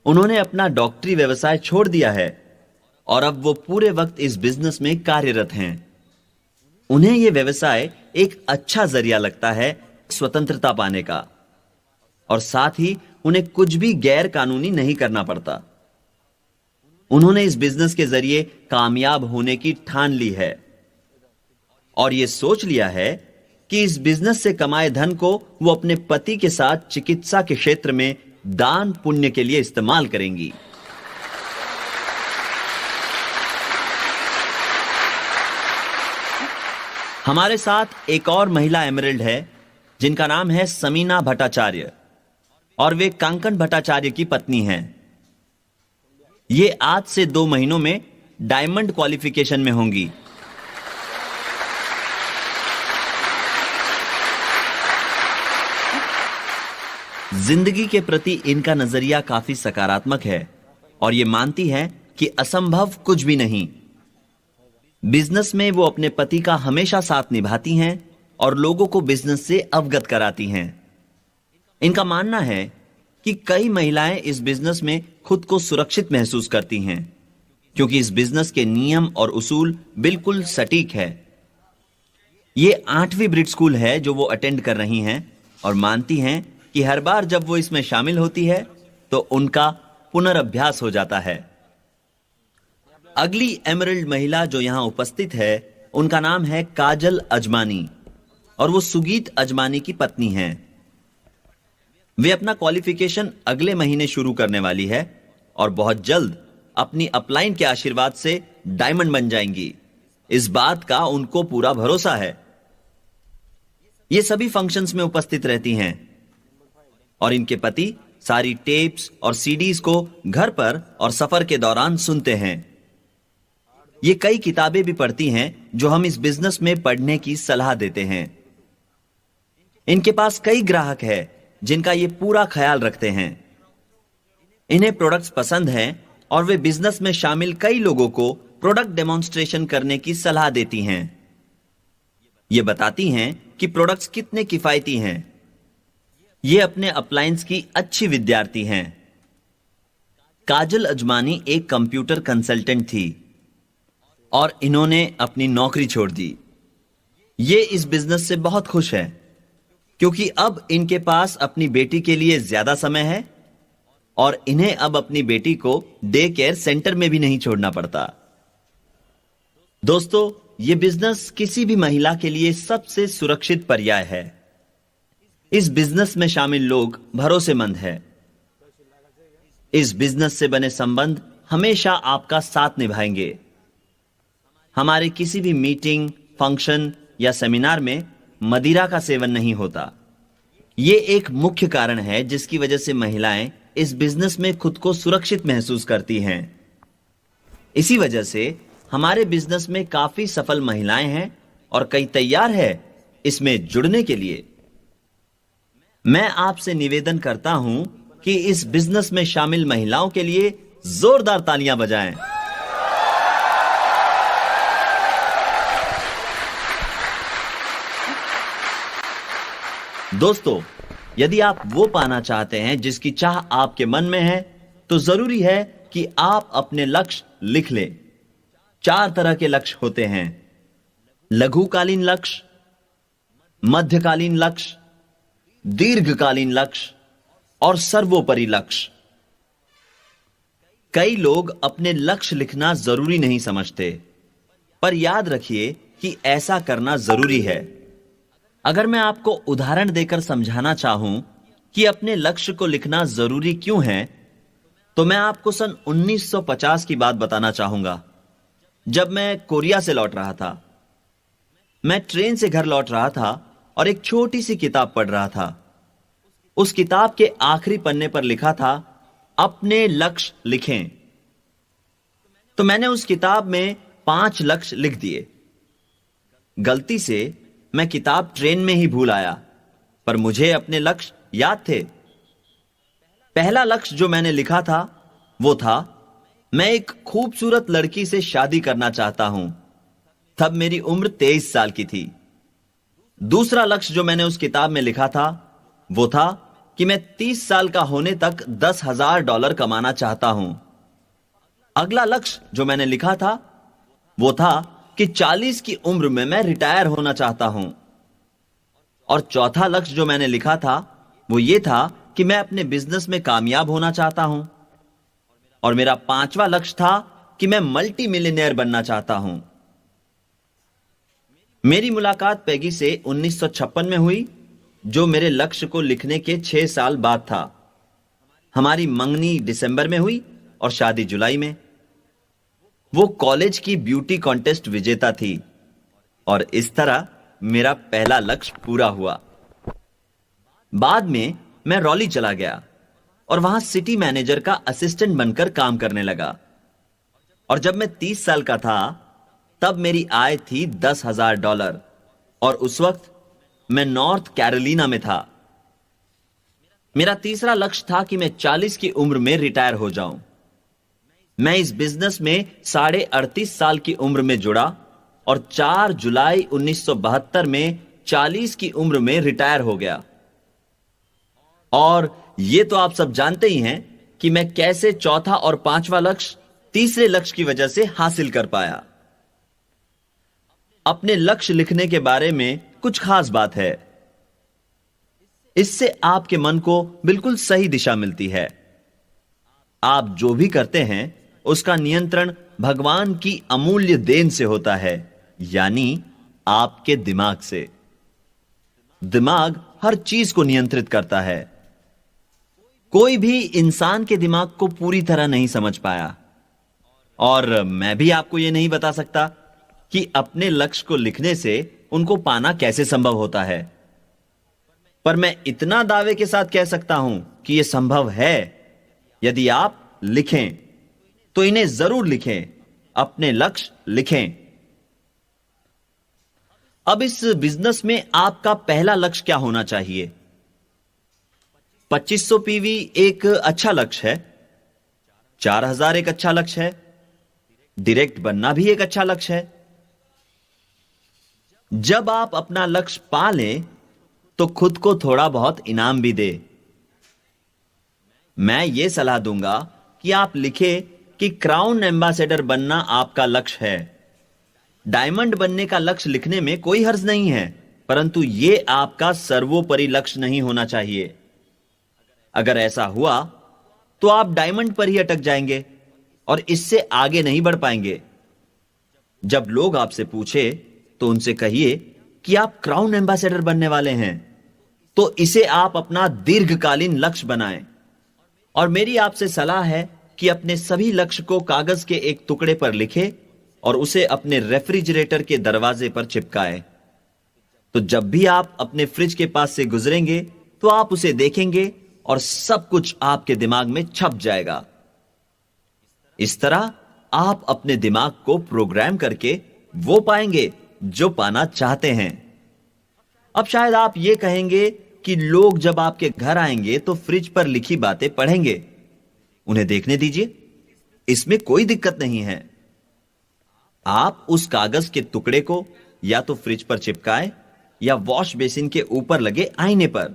उन्होंने अपना डॉक्टरी व्यवसाय छोड़ दिया है और अब वो पूरे वक्त इस बिजनेस में कार्यरत हैं। उन्हें यह व्यवसाय एक अच्छा जरिया लगता है स्वतंत्रता पाने का और साथ ही उन्हें कुछ भी गैर कानूनी नहीं करना पड़ता। उन्होंने इस बिजनेस के जरिए कामयाब होने की ठान ली है और यह सोच लिया है कि इस बिजनेस से कमाए धन को वो अपने पति के साथ चिकित्सा के क्षेत्र में दान पुण्य के लिए इस्तेमाल करेंगी। हमारे साथ एक और महिला एमरल्ड है जिनका नाम है समीना भट्टाचार्य और वे कांकन भट्टाचार्य की पत्नी हैं। ये आज से 2 महीनों में डायमंड क्वालिफिकेशन में होंगी। जिंदगी के प्रति इनका नजरिया काफी सकारात्मक है और ये मानती हैं कि असंभव कुछ भी नहीं। बिजनेस में वो अपने पति का हमेशा साथ निभाती हैं और लोगों को बिजनेस से अवगत कराती हैं। इनका मानना है कि कई महिलाएं इस बिजनेस में खुद को सुरक्षित महसूस करती हैं क्योंकि इस बिजनेस के नियम और उसूल बिल्कुल सटीक है। ये 8वीं ब्रिट स्कूल है जो वो अटेंड कर रही हैं और मानती हैं कि हर बार जब वो इसमें शामिल होती है तो उनका पुनर्अभ्यास हो जाता है। अगली एमरल्ड महिला जो यहां उपस्थित है उनका नाम है काजल अजमानी और वो सुगीत अजमानी की पत्नी हैं। वे अपना क्वालिफिकेशन अगले महीने शुरू करने वाली है और बहुत जल्द अपनी अपलाइन के आशीर्वाद से डायमंड बन जाएंगी। इस बात का उनको पूरा भरोसा है। ये सभी फंक्शंस में उपस्थित रहती हैं और इनके पति सारी टेप्स और सीडीज को घर पर और सफर के दौरान सुनते हैं। ये कई किताबें भी पढ़ती हैं जो हम इस बिजनेस में पढ़ने की सलाह देते हैं। इनके पास कई ग्राहक हैं जिनका ये पूरा ख्याल रखते हैं। इन्हें प्रोडक्ट्स पसंद हैं और वे बिजनेस में शामिल कई लोगों को प्रोडक्ट डेमोन्स्ट्रेशन करने की सलाह देती हैं। ये बताती हैं कि प्रोडक्ट्स कितने किफायती हैं। ये अपने अप्लायंस की अच्छी विद्यार्थी हैं। काजल अजमानी एक कंप्यूटर कंसल्टेंट थी और इन्होंने अपनी नौकरी छोड़ दी। ये इस बिजनेस से बहुत खुश है क्योंकि अब इनके पास अपनी बेटी के लिए ज्यादा समय है और इन्हें अब अपनी बेटी को डे केयर सेंटर में भी नहीं छोड़ना पड़ता। दोस्तों, ये बिजनेस किसी भी महिला के लिए सबसे सुरक्षित पर्याय है। इस बिजनेस में शामिल लोग भरोसेमंद हैं। इस बिजनेस से बने संबंध हमेशा आपका साथ निभाएंगे। हमारे किसी भी मीटिंग, फंक्शन या सेमिनार में मदिरा का सेवन नहीं होता। यह एक मुख्य कारण है जिसकी वजह से महिलाएं इस बिजनेस में खुद को सुरक्षित महसूस करती हैं। इसी वजह से हमारे बिजनेस में काफी सफल महिलाएं हैं और कई तैयार है इसमें जुड़ने के लिए। मैं आपसे निवेदन करता हूं कि इस बिजनेस में शामिल महिलाओं के लिए जोरदार तालियां बजाएं। दोस्तों, यदि आप वो पाना चाहते हैं जिसकी चाह आपके मन में है तो जरूरी है कि आप अपने लक्ष्य लिख लें। 4 तरह के लक्ष्य होते हैं: लघुकालीन लक्ष्य, मध्यकालीन लक्ष्य, दीर्घकालीन लक्ष्य और सर्वोपरि लक्ष्य। कई लोग अपने लक्ष्य लिखना जरूरी नहीं समझते, पर याद रखिए कि ऐसा करना जरूरी है। अगर मैं आपको उदाहरण देकर समझाना चाहूं कि अपने लक्ष्य को लिखना जरूरी क्यों है, तो मैं आपको सन 1950 की बात बताना चाहूंगा, जब मैं कोरिया से लौट रहा था। मैं ट्रेन से घर लौट रहा था और एक छोटी सी किताब पढ़ रहा था। उस किताब के आखिरी पन्ने पर लिखा था, अपने लक्ष्य लिखें। तो मैंने उस किताब में 5 लक्ष्य लिख दिए। गलती से मैं किताब ट्रेन में ही भूल आया, पर मुझे अपने लक्ष्य याद थे। पहला लक्ष्य जो मैंने लिखा था वो था, मैं एक खूबसूरत लड़की से शादी करना चाहता हूं। तब मेरी उम्र 23 साल की थी। दूसरा लक्ष्य जो मैंने उस किताब में लिखा था वो था कि मैं 30 साल का होने तक $10,000 कमाना चाहता हूं। अगला लक्ष्य जो मैंने लिखा था वो था कि 40 की उम्र में मैं रिटायर होना चाहता हूं। और चौथा लक्ष्य जो मैंने लिखा था वो ये था कि मैं अपने बिजनेस में कामयाब होना चाहता हूं। और मेरा 5वां लक्ष्य था कि मैं मल्टी मिलियनेयर बनना चाहता हूं। मेरी मुलाकात पैगी से 1956 में हुई, जो मेरे लक्ष्य को लिखने के 6 साल बाद था। हमारी मंगनी दिसंबर में हुई और शादी जुलाई में। वो कॉलेज की ब्यूटी कॉन्टेस्ट विजेता थी और इस तरह मेरा पहला लक्ष्य पूरा हुआ। बाद में मैं रॉली चला गया और वहां सिटी मैनेजर का असिस्टेंट बनकर काम करने लगा। और जब मैं 30 साल का था तब मेरी आय थी $10,000 और उस वक्त मैं नॉर्थ कैरोलिना में था। मेरा तीसरा लक्ष्य था कि मैं 40 की उम्र में रिटायर हो जाऊं। मैं इस बिजनेस में 38.5 साल की उम्र में जुड़ा और 4 जुलाई 1972 में 40 की उम्र में रिटायर हो गया। और यह तो आप सब जानते ही हैं कि मैं कैसे चौथा और पांचवा लक्ष्य तीसरे लक्ष्य की वजह से हासिल कर पाया। अपने लक्ष्य लिखने के बारे में कुछ खास बात है। इससे आपके मन को बिल्कुल सही दिशा मिलती है। आप जो भी करते हैं उसका नियंत्रण भगवान की अमूल्य देन से होता है, यानी आपके दिमाग से। दिमाग हर चीज को नियंत्रित करता है। कोई भी इंसान के दिमाग को पूरी तरह नहीं समझ पाया, और मैं भी आपको यह नहीं बता सकता कि अपने लक्ष्य को लिखने से उनको पाना कैसे संभव होता है। पर मैं इतना दावे के साथ कह सकता हूं कि यह संभव है। यदि आप लिखें तो इन्हें जरूर लिखें, अपने लक्ष्य लिखें। अब इस बिजनेस में आपका पहला लक्ष्य क्या होना चाहिए? 2500 पीवी एक अच्छा लक्ष्य है, 4000 एक अच्छा लक्ष्य है, डायरेक्ट बनना भी एक अच्छा लक्ष्य है। जब आप अपना लक्ष्य पा लें तो खुद को थोड़ा बहुत इनाम भी दे। मैं यह सलाह दूंगा कि आप लिखें कि क्राउन एम्बेसडर बनना आपका लक्ष्य है। डायमंड बनने का लक्ष्य लिखने में कोई हर्ज नहीं है, परंतु यह आपका सर्वोपरि लक्ष्य नहीं होना चाहिए। अगर ऐसा हुआ तो आप डायमंड पर ही अटक जाएंगे और इससे आगे नहीं बढ़ पाएंगे। जब लोग आपसे पूछे तो उनसे कहिए कि आप क्राउन एम्बेसडर बनने वाले हैं, तो इसे आप अपना दीर्घकालीन लक्ष्य बनाएं। और मेरी आपसे सलाह है कि अपने सभी लक्ष्य को कागज के एक टुकड़े पर लिखें और उसे अपने रेफ्रिजरेटर के दरवाजे पर चिपकाएं। तो जब भी आप अपने फ्रिज के पास से गुजरेंगे तो आप उसे देखेंगे और सब कुछ आपके दिमाग में छप जाएगा। इस तरह आप अपने दिमाग को प्रोग्राम करके वो पाएंगे जो पाना चाहते हैं। अब शायद आप ये कहेंगे कि लोग जब आपके घर आएंगे तो फ्रिज पर लिखी बातें पढ़ेंगे। उन्हें देखने दीजिए, इसमें कोई दिक्कत नहीं है। आप उस कागज के टुकड़े को या तो फ्रिज पर चिपकाएं या वॉश बेसिन के ऊपर लगे आईने पर,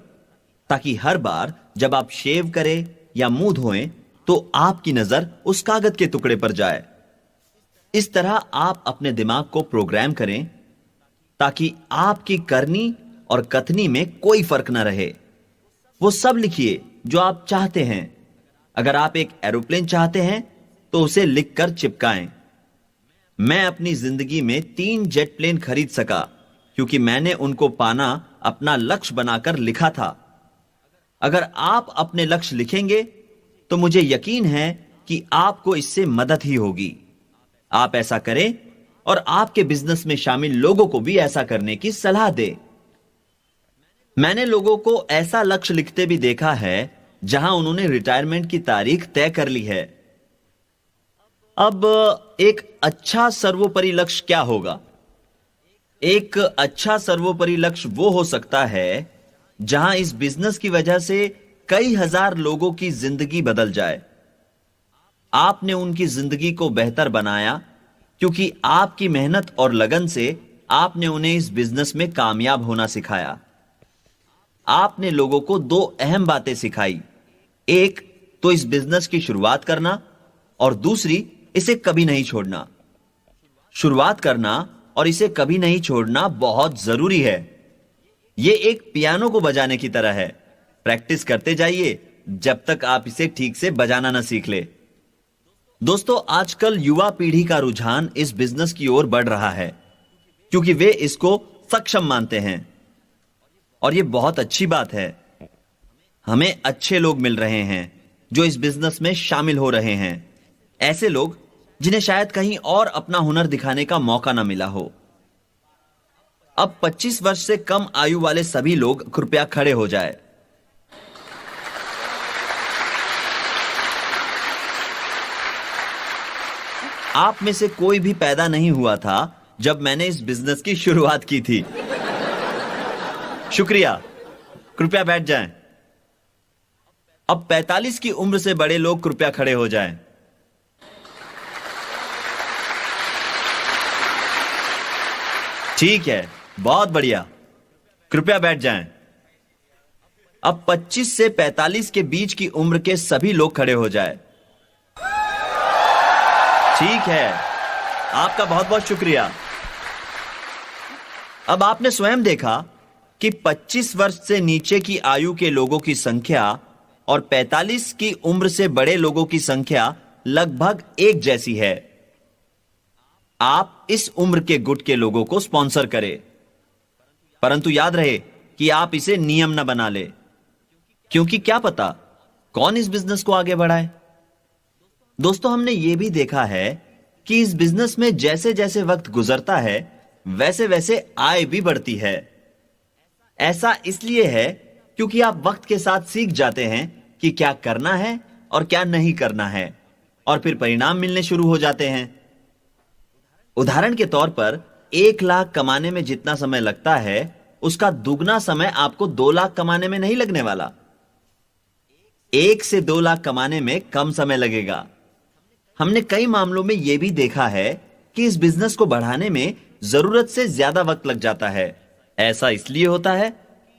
ताकि हर बार जब आप शेव करें या मुंह धोएं तो आपकी नजर उस कागज के टुकड़े पर जाए। इस तरह आप अपने दिमाग को प्रोग्राम करें ताकि आपकी करनी और कथनी में कोई फर्क ना रहे। वो सब लिखिए जो आप चाहते हैं। अगर आप एक एरोप्लेन चाहते हैं तो उसे लिखकर चिपकाएं। मैं अपनी जिंदगी में 3 जेट प्लेन खरीद सका क्योंकि मैंने उनको पाना अपना लक्ष्य बनाकर लिखा था। अगर आप अपने लक्ष्य लिखेंगे तो मुझे यकीन है कि आपको इससे मदद ही होगी। आप ऐसा करें और आपके बिजनेस में शामिल लोगों को भी ऐसा करने की सलाह दें। मैंने लोगों को ऐसा लक्ष्य लिखते भी देखा है जहां उन्होंने रिटायरमेंट की तारीख तय कर ली है। अब एक अच्छा सर्वोपरि लक्ष्य क्या होगा? एक अच्छा सर्वोपरि लक्ष्य वो हो सकता है जहां इस बिजनेस की वजह से कई हजार लोगों की जिंदगी बदल जाए। आपने उनकी जिंदगी को बेहतर बनाया क्योंकि आपकी मेहनत और लगन से आपने उन्हें इस बिजनेस में कामयाब होना सिखाया। आपने लोगों को 2 अहम बातें सिखाई। एक तो इस बिजनेस की शुरुआत करना और दूसरी इसे कभी नहीं छोड़ना। शुरुआत करना और इसे कभी नहीं छोड़ना बहुत जरूरी है। यह एक पियानो को बजाने की तरह है। प्रैक्टिस करते जाइए जब तक आप इसे ठीक से बजाना ना सीख ले। दोस्तों, आजकल युवा पीढ़ी का रुझान इस बिजनेस की ओर बढ़ रहा है क्योंकि वे इसको सक्षम मानते हैं, और यह बहुत अच्छी बात है। हमें अच्छे लोग मिल रहे हैं जो इस बिजनेस में शामिल हो रहे हैं, ऐसे लोग जिन्हें शायद कहीं और अपना हुनर दिखाने का मौका ना मिला हो। अब 25 वर्ष से कम आयु वाले सभी लोग कृपया खड़े हो जाएं। आप में से कोई भी पैदा नहीं हुआ था जब मैंने इस बिजनेस की शुरुआत की थी। शुक्रिया, कृपया बैठ जाएं। अब 45 की उम्र से बड़े लोग कृपया खड़े हो जाएं। ठीक है, बहुत बढ़िया। कृपया बैठ जाएं। अब 25 से 45 के बीच की उम्र के सभी लोग खड़े हो जाएं। ठीक है, आपका बहुत बहुत शुक्रिया। अब आपने स्वयं देखा कि 25 वर्ष से नीचे की आयु के लोगों की संख्या और 45 की उम्र से बड़े लोगों की संख्या लगभग एक जैसी है। आप इस उम्र के गुट के लोगों को स्पॉन्सर करें, परंतु याद रहे कि आप इसे नियम न बना ले, क्योंकि क्या पता कौन इस बिजनेस को आगे बढ़ाए। दोस्तों, हमने यह भी देखा है कि इस बिजनेस में जैसे जैसे वक्त गुजरता है वैसे वैसे आय भी बढ़ती है। ऐसा इसलिए है क्योंकि आप वक्त के साथ सीख जाते हैं कि क्या करना है और क्या नहीं करना है, और फिर परिणाम मिलने शुरू हो जाते हैं। उदाहरण के तौर पर 1 लाख कमाने में जितना समय लगता है उसका दुगना समय आपको 2 लाख कमाने में नहीं लगने वाला। 1 से 2 लाख कमाने में कम समय लगेगा। हमने कई मामलों में यह भी देखा है कि इस बिजनेस को बढ़ाने में जरूरत से ज्यादा वक्त लग जाता है। ऐसा इसलिए होता है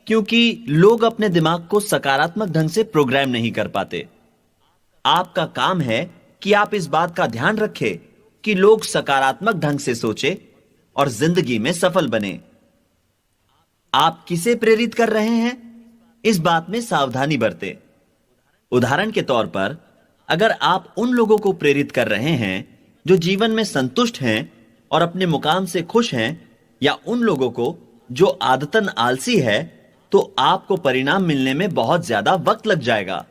क्योंकि लोग अपने दिमाग को सकारात्मक ढंग से प्रोग्राम नहीं कर पाते। आपका काम है कि आप इस बात का ध्यान रखें कि लोग सकारात्मक ढंग से सोचे और जिंदगी में सफल बने। आप किसे प्रेरित कर रहे हैं, इस बात में सावधानी बरतें। उदाहरण के तौर पर, अगर आप उन लोगों को प्रेरित कर रहे हैं जो जीवन में संतुष्ट हैं और अपने मुकाम से खुश हैं, या उन लोगों को जो आदतन आलसी है, तो आपको परिणाम मिलने में बहुत ज्यादा वक्त लग जाएगा।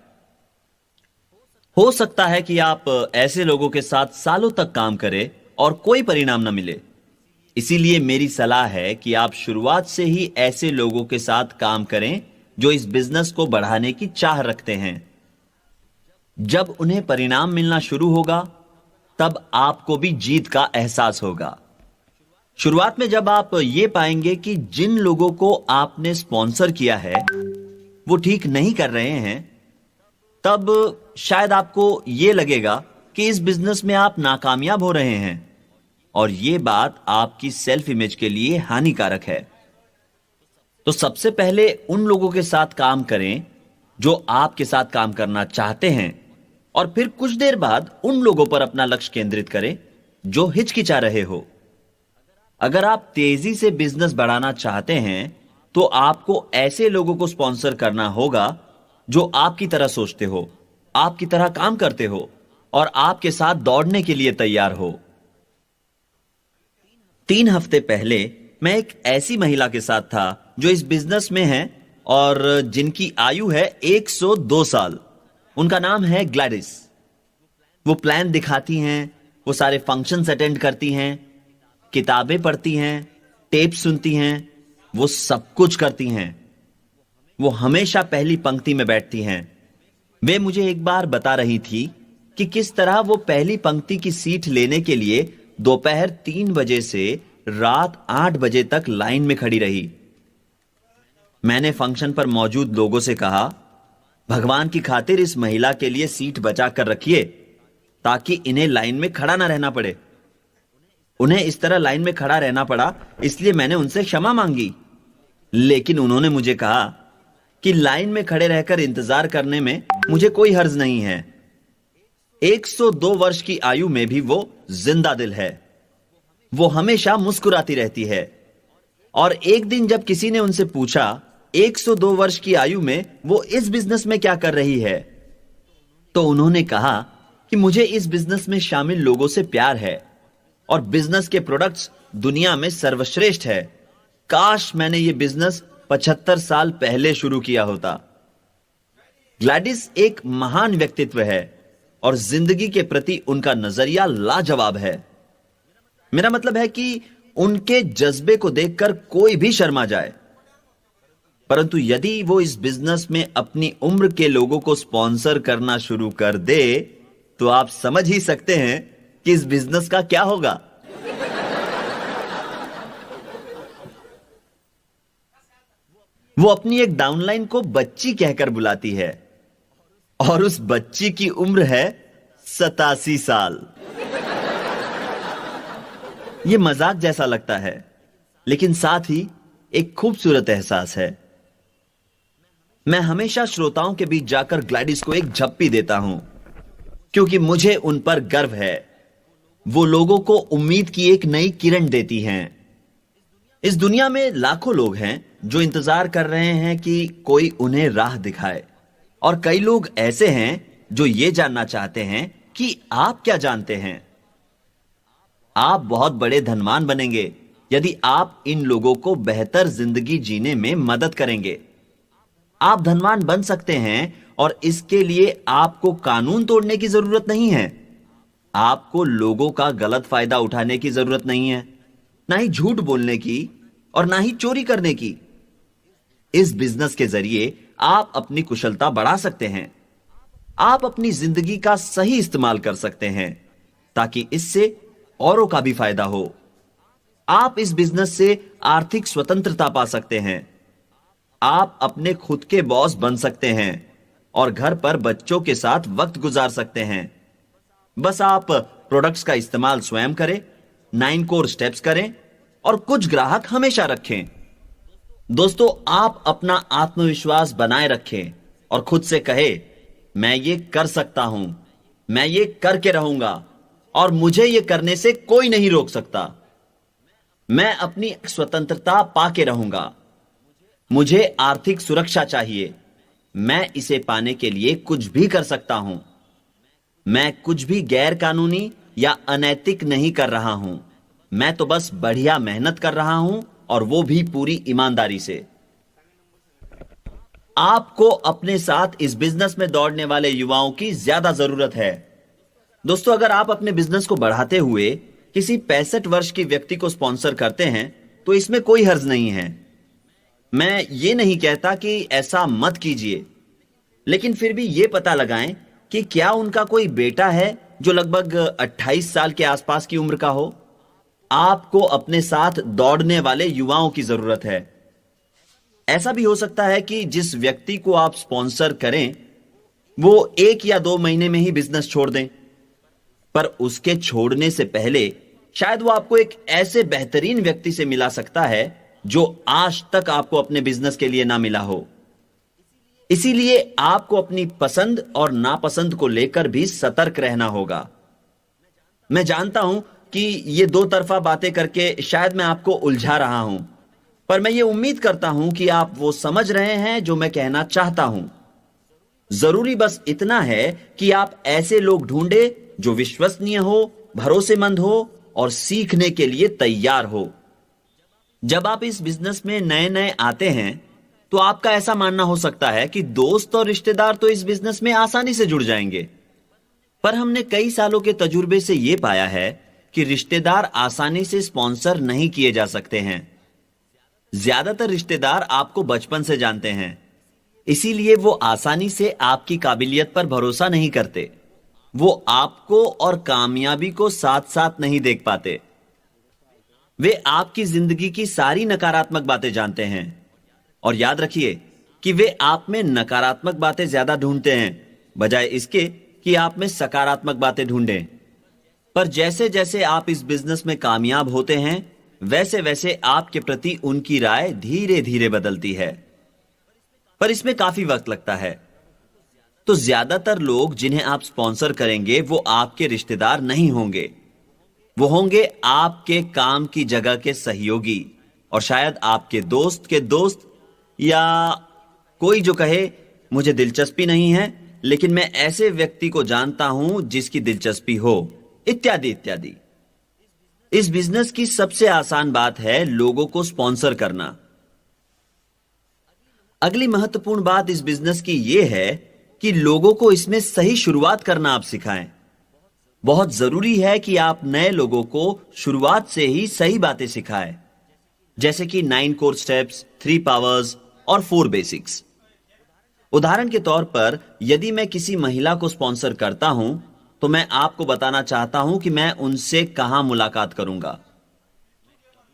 हो सकता है कि आप ऐसे लोगों के साथ सालों तक काम करें और कोई परिणाम न मिले। इसीलिए मेरी सलाह है कि आप शुरुआत से ही ऐसे लोगों के साथ काम करें जो इस बिजनेस को बढ़ाने की चाह रखते हैं। जब उन्हें परिणाम मिलना शुरू होगा तब आपको भी जीत का एहसास होगा। शुरुआत में जब आप ये पाएंगे कि जिन लोगों को आपने स्पॉन्सर किया है वो ठीक नहीं कर रहे हैं, तब शायद आपको यह लगेगा कि इस बिजनेस में आप नाकामयाब हो रहे हैं, और यह बात आपकी सेल्फ इमेज के लिए हानिकारक है। तो सबसे पहले उन लोगों के साथ काम करें जो आपके साथ काम करना चाहते हैं, और फिर कुछ देर बाद उन लोगों पर अपना लक्ष्य केंद्रित करें जो हिचकिचा रहे हो। अगर आप तेजी से बिजनेस बढ़ाना चाहते हैं तो आपको ऐसे लोगों को स्पॉन्सर करना होगा जो आपकी तरह सोचते हो, आपकी तरह काम करते हो और आपके साथ दौड़ने के लिए तैयार हो। 3 हफ्ते पहले मैं एक ऐसी महिला के साथ था जो इस बिजनेस में है और जिनकी आयु है 102 साल। उनका नाम है ग्लैडिस। वो प्लान दिखाती हैं, वो सारे फंक्शंस अटेंड करती हैं, किताबें पढ़ती हैं, टेप सुनती हैं, वो सब कुछ करती हैं। वो हमेशा पहली पंक्ति में बैठती हैं। वे मुझे एक बार बता रही थी कि किस तरह वो पहली पंक्ति की सीट लेने के लिए दोपहर 3 बजे से रात 8 बजे तक लाइन में खड़ी रही। मैंने फंक्शन पर मौजूद लोगों से कहा, भगवान की खातिर इस महिला के लिए सीट बचा कर रखिए ताकि इन्हें लाइन में खड़ा ना रहना पड़े। उन्हें इस तरह लाइन में खड़ा रहना पड़ा, इसलिए मैंने उनसे क्षमा मांगी, लेकिन उन्होंने मुझे कहा कि लाइन में खड़े रहकर इंतजार करने में मुझे कोई हर्ज नहीं है। 102 वर्ष की आयु में भी वो जिंदा दिल है। वो हमेशा मुस्कुराती रहती है। और एक दिन जब किसी ने उनसे पूछा 102 वर्ष की आयु में वो इस बिजनेस में क्या कर रही है, तो उन्होंने कहा कि मुझे इस बिजनेस में शामिल लोगों से प्यार है और बिजनेस के प्रोडक्ट्स दुनिया में सर्वश्रेष्ठ है। काश मैंने ये बिजनेस 75 साल पहले शुरू किया होता। ग्लैडिस एक महान व्यक्तित्व है और जिंदगी के प्रति उनका नजरिया लाजवाब है। मेरा मतलब है कि उनके जज्बे को देखकर कोई भी शर्मा जाए। परंतु यदि वो इस बिजनेस में अपनी उम्र के लोगों को स्पॉन्सर करना शुरू कर दे तो आप समझ ही सकते हैं कि इस बिजनेस का क्या होगा। वो अपनी एक डाउनलाइन को बच्ची कहकर बुलाती है और उस बच्ची की उम्र है 87 साल। यह मजाक जैसा लगता है, लेकिन साथ ही एक खूबसूरत एहसास है। मैं हमेशा श्रोताओं के बीच जाकर ग्लैडिस को एक झप्पी देता हूं, क्योंकि मुझे उन पर गर्व है। वो लोगों को उम्मीद की एक नई किरण देती हैं। इस दुनिया में लाखों लोग हैं जो इंतजार कर रहे हैं कि कोई उन्हें राह दिखाए, और कई लोग ऐसे हैं जो ये जानना चाहते हैं कि आप क्या जानते हैं। आप बहुत बड़े धनवान बनेंगे यदि आप इन लोगों को बेहतर जिंदगी जीने में मदद करेंगे। आप धनवान बन सकते हैं, और इसके लिए आपको कानून तोड़ने की जरूरत नहीं है। आपको लोगों का गलत फायदा उठाने की जरूरत नहीं है, ना ही झूठ बोलने की, और ना ही चोरी करने की। इस बिजनेस के जरिए आप अपनी कुशलता बढ़ा सकते हैं। आप अपनी जिंदगी का सही इस्तेमाल कर सकते हैं, ताकि इससे औरों का भी फायदा हो। आप इस बिजनेस से आर्थिक स्वतंत्रता पा सकते हैं। आप अपने खुद के बॉस बन सकते हैं और घर पर बच्चों के साथ वक्त गुजार सकते हैं। बस आप प्रोडक्ट्स का इस्तेमाल स्वयं करें, 9 कोर स्टेप्स करें, और कुछ ग्राहक हमेशा रखें। दोस्तों, आप अपना आत्मविश्वास बनाए रखें और खुद से कहे, मैं ये कर सकता हूं, मैं ये करके रहूंगा, और मुझे ये करने से कोई नहीं रोक सकता। मैं अपनी स्वतंत्रता पाके रहूंगा। मुझे आर्थिक सुरक्षा चाहिए। मैं इसे पाने के लिए कुछ भी कर सकता हूं। मैं कुछ भी गैर कानूनी या अनैतिक नहीं कर रहा हूं। मैं तो बस बढ़िया मेहनत कर रहा हूं, और वो भी पूरी ईमानदारी से। आपको अपने साथ इस बिजनेस में दौड़ने वाले युवाओं की ज्यादा जरूरत है। दोस्तों, अगर आप अपने बिजनेस को बढ़ाते हुए किसी 65 वर्ष की व्यक्ति को स्पॉन्सर करते हैं, तो इसमें कोई हर्ज नहीं है। मैं ये नहीं कहता कि ऐसा मत कीजिए, लेकिन फिर भी ये पता लगाएं कि क्या उनका कोई बेटा है जो लगभग 28 साल के आसपास की उम्र का हो। आपको अपने साथ दौड़ने वाले युवाओं की जरूरत है। ऐसा भी हो सकता है कि जिस व्यक्ति को आप स्पॉन्सर करें, वो 1 या 2 महीने में ही बिजनेस छोड़ दें, पर उसके छोड़ने से पहले शायद वो आपको एक ऐसे बेहतरीन व्यक्ति से मिला सकता है जो आज तक आपको अपने बिजनेस के लिए ना मिला हो। इसीलिए आपको अपनी पसंद और नापसंद को लेकर भी सतर्क रहना होगा। मैं जानता हूं कि ये दो तरफा बातें करके शायद मैं आपको उलझा रहा हूं, पर मैं ये उम्मीद करता हूं कि आप वो समझ रहे हैं जो मैं कहना चाहता हूं। जरूरी बस इतना है कि आप ऐसे लोग ढूंढे जो विश्वसनीय हो, भरोसेमंद हो और सीखने के लिए तैयार हो। जब आप इस बिजनेस में नए नए आते हैं, तो आपका ऐसा मानना हो सकता है कि दोस्त और रिश्तेदार तो इस बिजनेस में आसानी से जुड़ जाएंगे, पर हमने कई सालों के तजुर्बे से यह पाया है कि रिश्तेदार आसानी से स्पॉन्सर नहीं किए जा सकते हैं। ज्यादातर रिश्तेदार आपको बचपन से जानते हैं, इसीलिए वो आसानी से आपकी काबिलियत पर भरोसा नहीं करते। वो आपको और कामयाबी को साथ साथ नहीं देख पाते। वे आपकी जिंदगी की सारी नकारात्मक बातें जानते हैं, और याद रखिए कि वे आप में नकारात्मक बातें ज्यादा ढूंढते हैं बजाय इसके कि आप में सकारात्मक बातें ढूंढें। पर जैसे जैसे आप इस बिजनेस में कामयाब होते हैं, वैसे वैसे आपके प्रति उनकी राय धीरे धीरे बदलती है, पर इसमें काफी वक्त लगता है। तो ज्यादातर लोग जिन्हें आप स्पॉन्सर करेंगे वो आपके रिश्तेदार नहीं होंगे। वो होंगे आपके काम की जगह के सहयोगी, और शायद आपके दोस्त के दोस्त, या कोई जो कहे मुझे दिलचस्पी नहीं है लेकिन मैं ऐसे व्यक्ति को जानता हूं जिसकी दिलचस्पी हो, इत्यादि इत्यादि। इस बिजनेस की सबसे आसान बात है लोगों को स्पॉन्सर करना। अगली महत्वपूर्ण बात इस बिजनेस की यह है कि लोगों को इसमें सही शुरुआत करना आप सिखाएं। बहुत जरूरी है कि आप नए लोगों को शुरुआत से ही सही बातें सिखाएं, जैसे कि 9 कोर स्टेप्स, 3 पावर्स और 4 बेसिक्स। उदाहरण के तौर पर, यदि मैं किसी महिला को स्पॉन्सर करता हूं, तो मैं आपको बताना चाहता हूं कि मैं उनसे कहां मुलाकात करूंगा।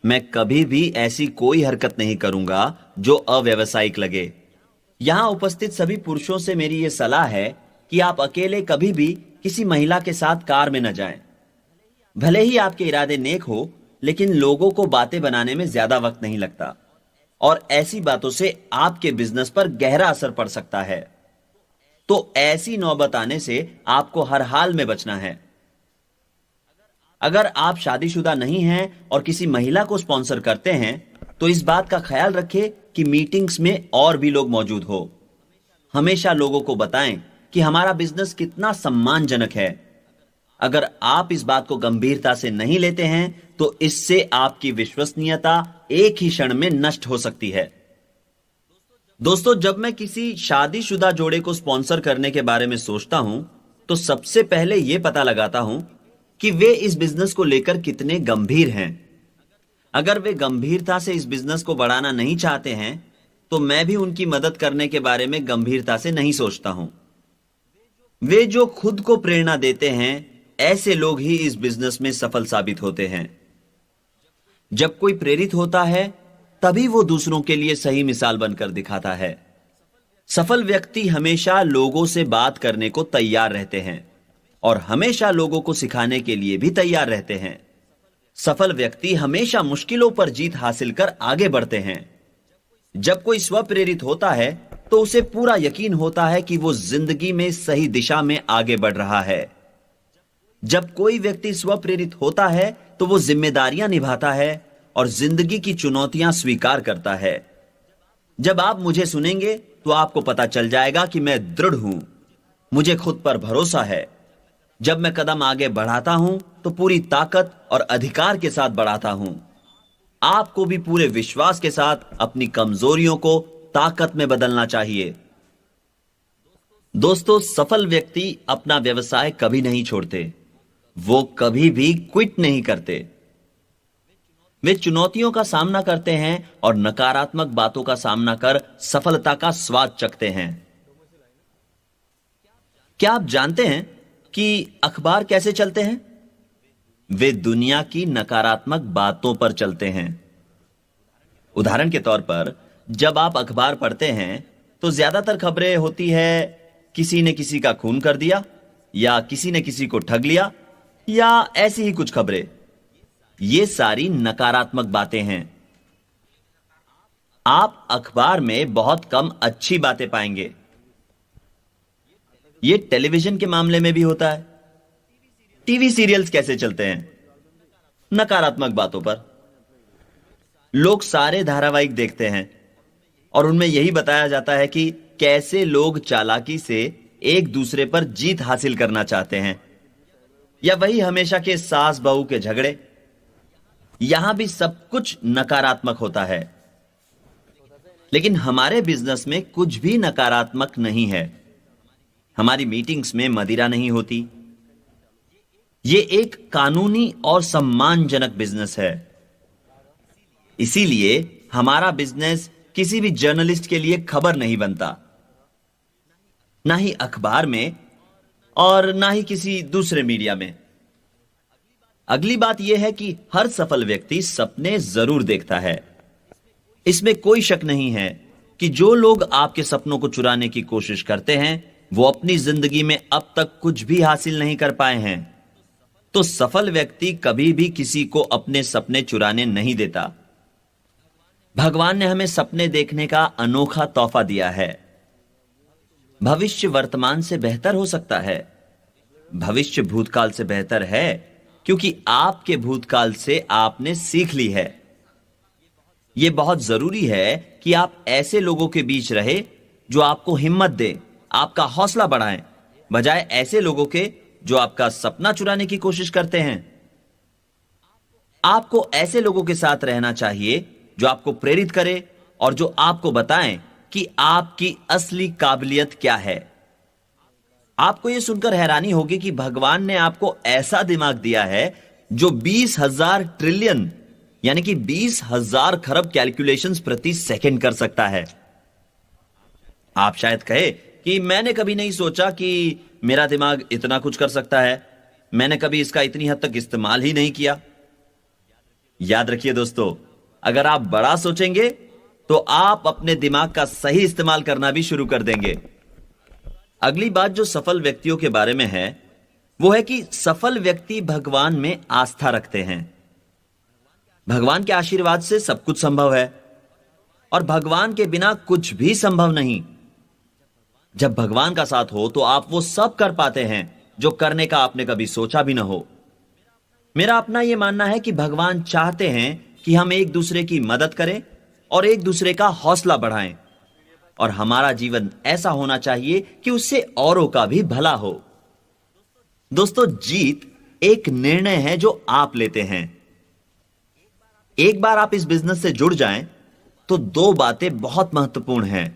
मैं कभी भी ऐसी कोई हरकत नहीं करूंगा जो अव्यावसायिक लगे। यहां उपस्थित सभी पुरुषों से मेरी यह सलाह है कि आप अकेले कभी भी किसी महिला के साथ कार में न जाएं। भले ही आपके इरादे नेक हो, लेकिन लोगों को बातें बनाने में ज्यादा वक्त नहीं लगता और ऐसी बातों से आपके बिजनेस पर गहरा असर पड़ सकता है। तो ऐसी नौबत आने से आपको हर हाल में बचना है। अगर आप शादीशुदा नहीं हैं और किसी महिला को स्पॉन्सर करते हैं, तो इस बात का ख्याल रखें कि मीटिंग्स में और भी लोग मौजूद हो। हमेशा लोगों को बताएं कि हमारा बिजनेस कितना सम्मानजनक है। अगर आप इस बात को गंभीरता से नहीं लेते हैं, तो इससे आपकी विश्वसनीयता एक ही क्षण में नष्ट हो सकती है। दोस्तों, जब मैं किसी शादीशुदा जोड़े को स्पॉन्सर करने के बारे में सोचता हूं, तो सबसे पहले यह पता लगाता हूं कि वे इस बिजनेस को लेकर कितने गंभीर हैं। अगर वे गंभीरता से इस बिजनेस को बढ़ाना नहीं चाहते हैं, तो मैं भी उनकी मदद करने के बारे में गंभीरता से नहीं सोचता हूं। वे जो खुद को प्रेरणा देते हैं, ऐसे लोग ही इस बिजनेस में सफल साबित होते हैं। जब कोई प्रेरित होता है, तभी वो दूसरों के लिए सही मिसाल बनकर दिखाता है। सफल व्यक्ति हमेशा लोगों से बात करने को तैयार रहते हैं और हमेशा लोगों को सिखाने के लिए भी तैयार रहते हैं। सफल व्यक्ति हमेशा मुश्किलों पर जीत हासिल कर आगे बढ़ते हैं। जब कोई स्वप्रेरित होता है, तो उसे पूरा यकीन होता है कि वो जिंदगी में सही दिशा में आगे बढ़ रहा है। जब कोई व्यक्ति स्वप्रेरित होता है, तो वो जिम्मेदारियां निभाता है और जिंदगी की चुनौतियां स्वीकार करता है। जब आप मुझे सुनेंगे, तो आपको पता चल जाएगा कि मैं दृढ़ हूं। मुझे खुद पर भरोसा है। जब मैं कदम आगे बढ़ाता हूं, तो पूरी ताकत और अधिकार के साथ बढ़ाता हूं। आपको भी पूरे विश्वास के साथ अपनी कमजोरियों को ताकत में बदलना चाहिए। दोस्तों, सफल व्यक्ति अपना व्यवसाय कभी नहीं छोड़ते। वो कभी भी क्विट नहीं करते। वे चुनौतियों का सामना करते हैं और नकारात्मक बातों का सामना कर सफलता का स्वाद चखते हैं। क्या आप जानते हैं कि अखबार कैसे चलते हैं? वे दुनिया की नकारात्मक बातों पर चलते हैं। उदाहरण के तौर पर, जब आप अखबार पढ़ते हैं, तो ज्यादातर खबरें होती है किसी ने किसी का खून कर दिया, या किसी ने किसी को ठग लिया, या ऐसी ही कुछ खबरें। ये सारी नकारात्मक बातें हैं। आप अखबार में बहुत कम अच्छी बातें पाएंगे। ये टेलीविजन के मामले में भी होता है। टीवी सीरियल्स कैसे चलते हैं? नकारात्मक बातों पर। लोग सारे धारावाहिक देखते हैं और उनमें यही बताया जाता है कि कैसे लोग चालाकी से एक दूसरे पर जीत हासिल करना चाहते हैं, या वही हमेशा के सास बहू के झगड़े। यहां भी सब कुछ नकारात्मक होता है। लेकिन हमारे बिजनेस में कुछ भी नकारात्मक नहीं है। हमारी मीटिंग्स में मदिरा नहीं होती। यह एक कानूनी और सम्मानजनक बिजनेस है। इसीलिए हमारा बिजनेस किसी भी जर्नलिस्ट के लिए खबर नहीं बनता, ना ही अखबार में और ना ही किसी दूसरे मीडिया में। अगली बात यह है कि हर सफल व्यक्ति सपने जरूर देखता है। इसमें कोई शक नहीं है कि जो लोग आपके सपनों को चुराने की कोशिश करते हैं, वो अपनी जिंदगी में अब तक कुछ भी हासिल नहीं कर पाए हैं। तो सफल व्यक्ति कभी भी किसी को अपने सपने चुराने नहीं देता। भगवान ने हमें सपने देखने का अनोखा तोहफा दिया है। भविष्य वर्तमान से बेहतर हो सकता है। भविष्य भूतकाल से बेहतर है, क्योंकि आपके भूतकाल से आपने सीख ली है। यह बहुत जरूरी है कि आप ऐसे लोगों के बीच रहे जो आपको हिम्मत दे, आपका हौसला बढ़ाएं, बजाय ऐसे लोगों के जो आपका सपना चुराने की कोशिश करते हैं। आपको ऐसे लोगों के साथ रहना चाहिए जो आपको प्रेरित करे और जो आपको बताएं कि आपकी असली काबिलियत क्या है। आपको यह सुनकर हैरानी होगी कि भगवान ने आपको ऐसा दिमाग दिया है जो 20,000 ट्रिलियन यानी कि 20,000 खरब कैलकुलेशंस प्रति सेकंड कर सकता है। आप शायद कहे कि मैंने कभी नहीं सोचा कि मेरा दिमाग इतना कुछ कर सकता है। मैंने कभी इसका इतनी हद तक इस्तेमाल ही नहीं किया। याद रखिए दोस्तों, अगर आप बड़ा सोचेंगे तो आप अपने दिमाग का सही इस्तेमाल करना भी शुरू कर देंगे। अगली बात जो सफल व्यक्तियों के बारे में है वो है कि सफल व्यक्ति भगवान में आस्था रखते हैं। भगवान के आशीर्वाद से सब कुछ संभव है और भगवान के बिना कुछ भी संभव नहीं। जब भगवान का साथ हो तो आप वो सब कर पाते हैं जो करने का आपने कभी सोचा भी ना हो। मेरा अपना यह मानना है कि भगवान चाहते हैं कि हम एक दूसरे की मदद करें और एक दूसरे का हौसला बढ़ाएं, और हमारा जीवन ऐसा होना चाहिए कि उससे औरों का भी भला हो। दोस्तों, जीत एक निर्णय है जो आप लेते हैं। एक बार आप इस बिजनेस से जुड़ जाएं तो दो बातें बहुत महत्वपूर्ण हैं।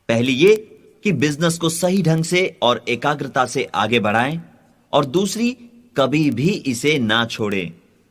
पहली ये कि बिजनेस को सही ढंग से और एकाग्रता से आगे बढ़ाएं, और दूसरी, कभी भी इसे ना छोड़ें।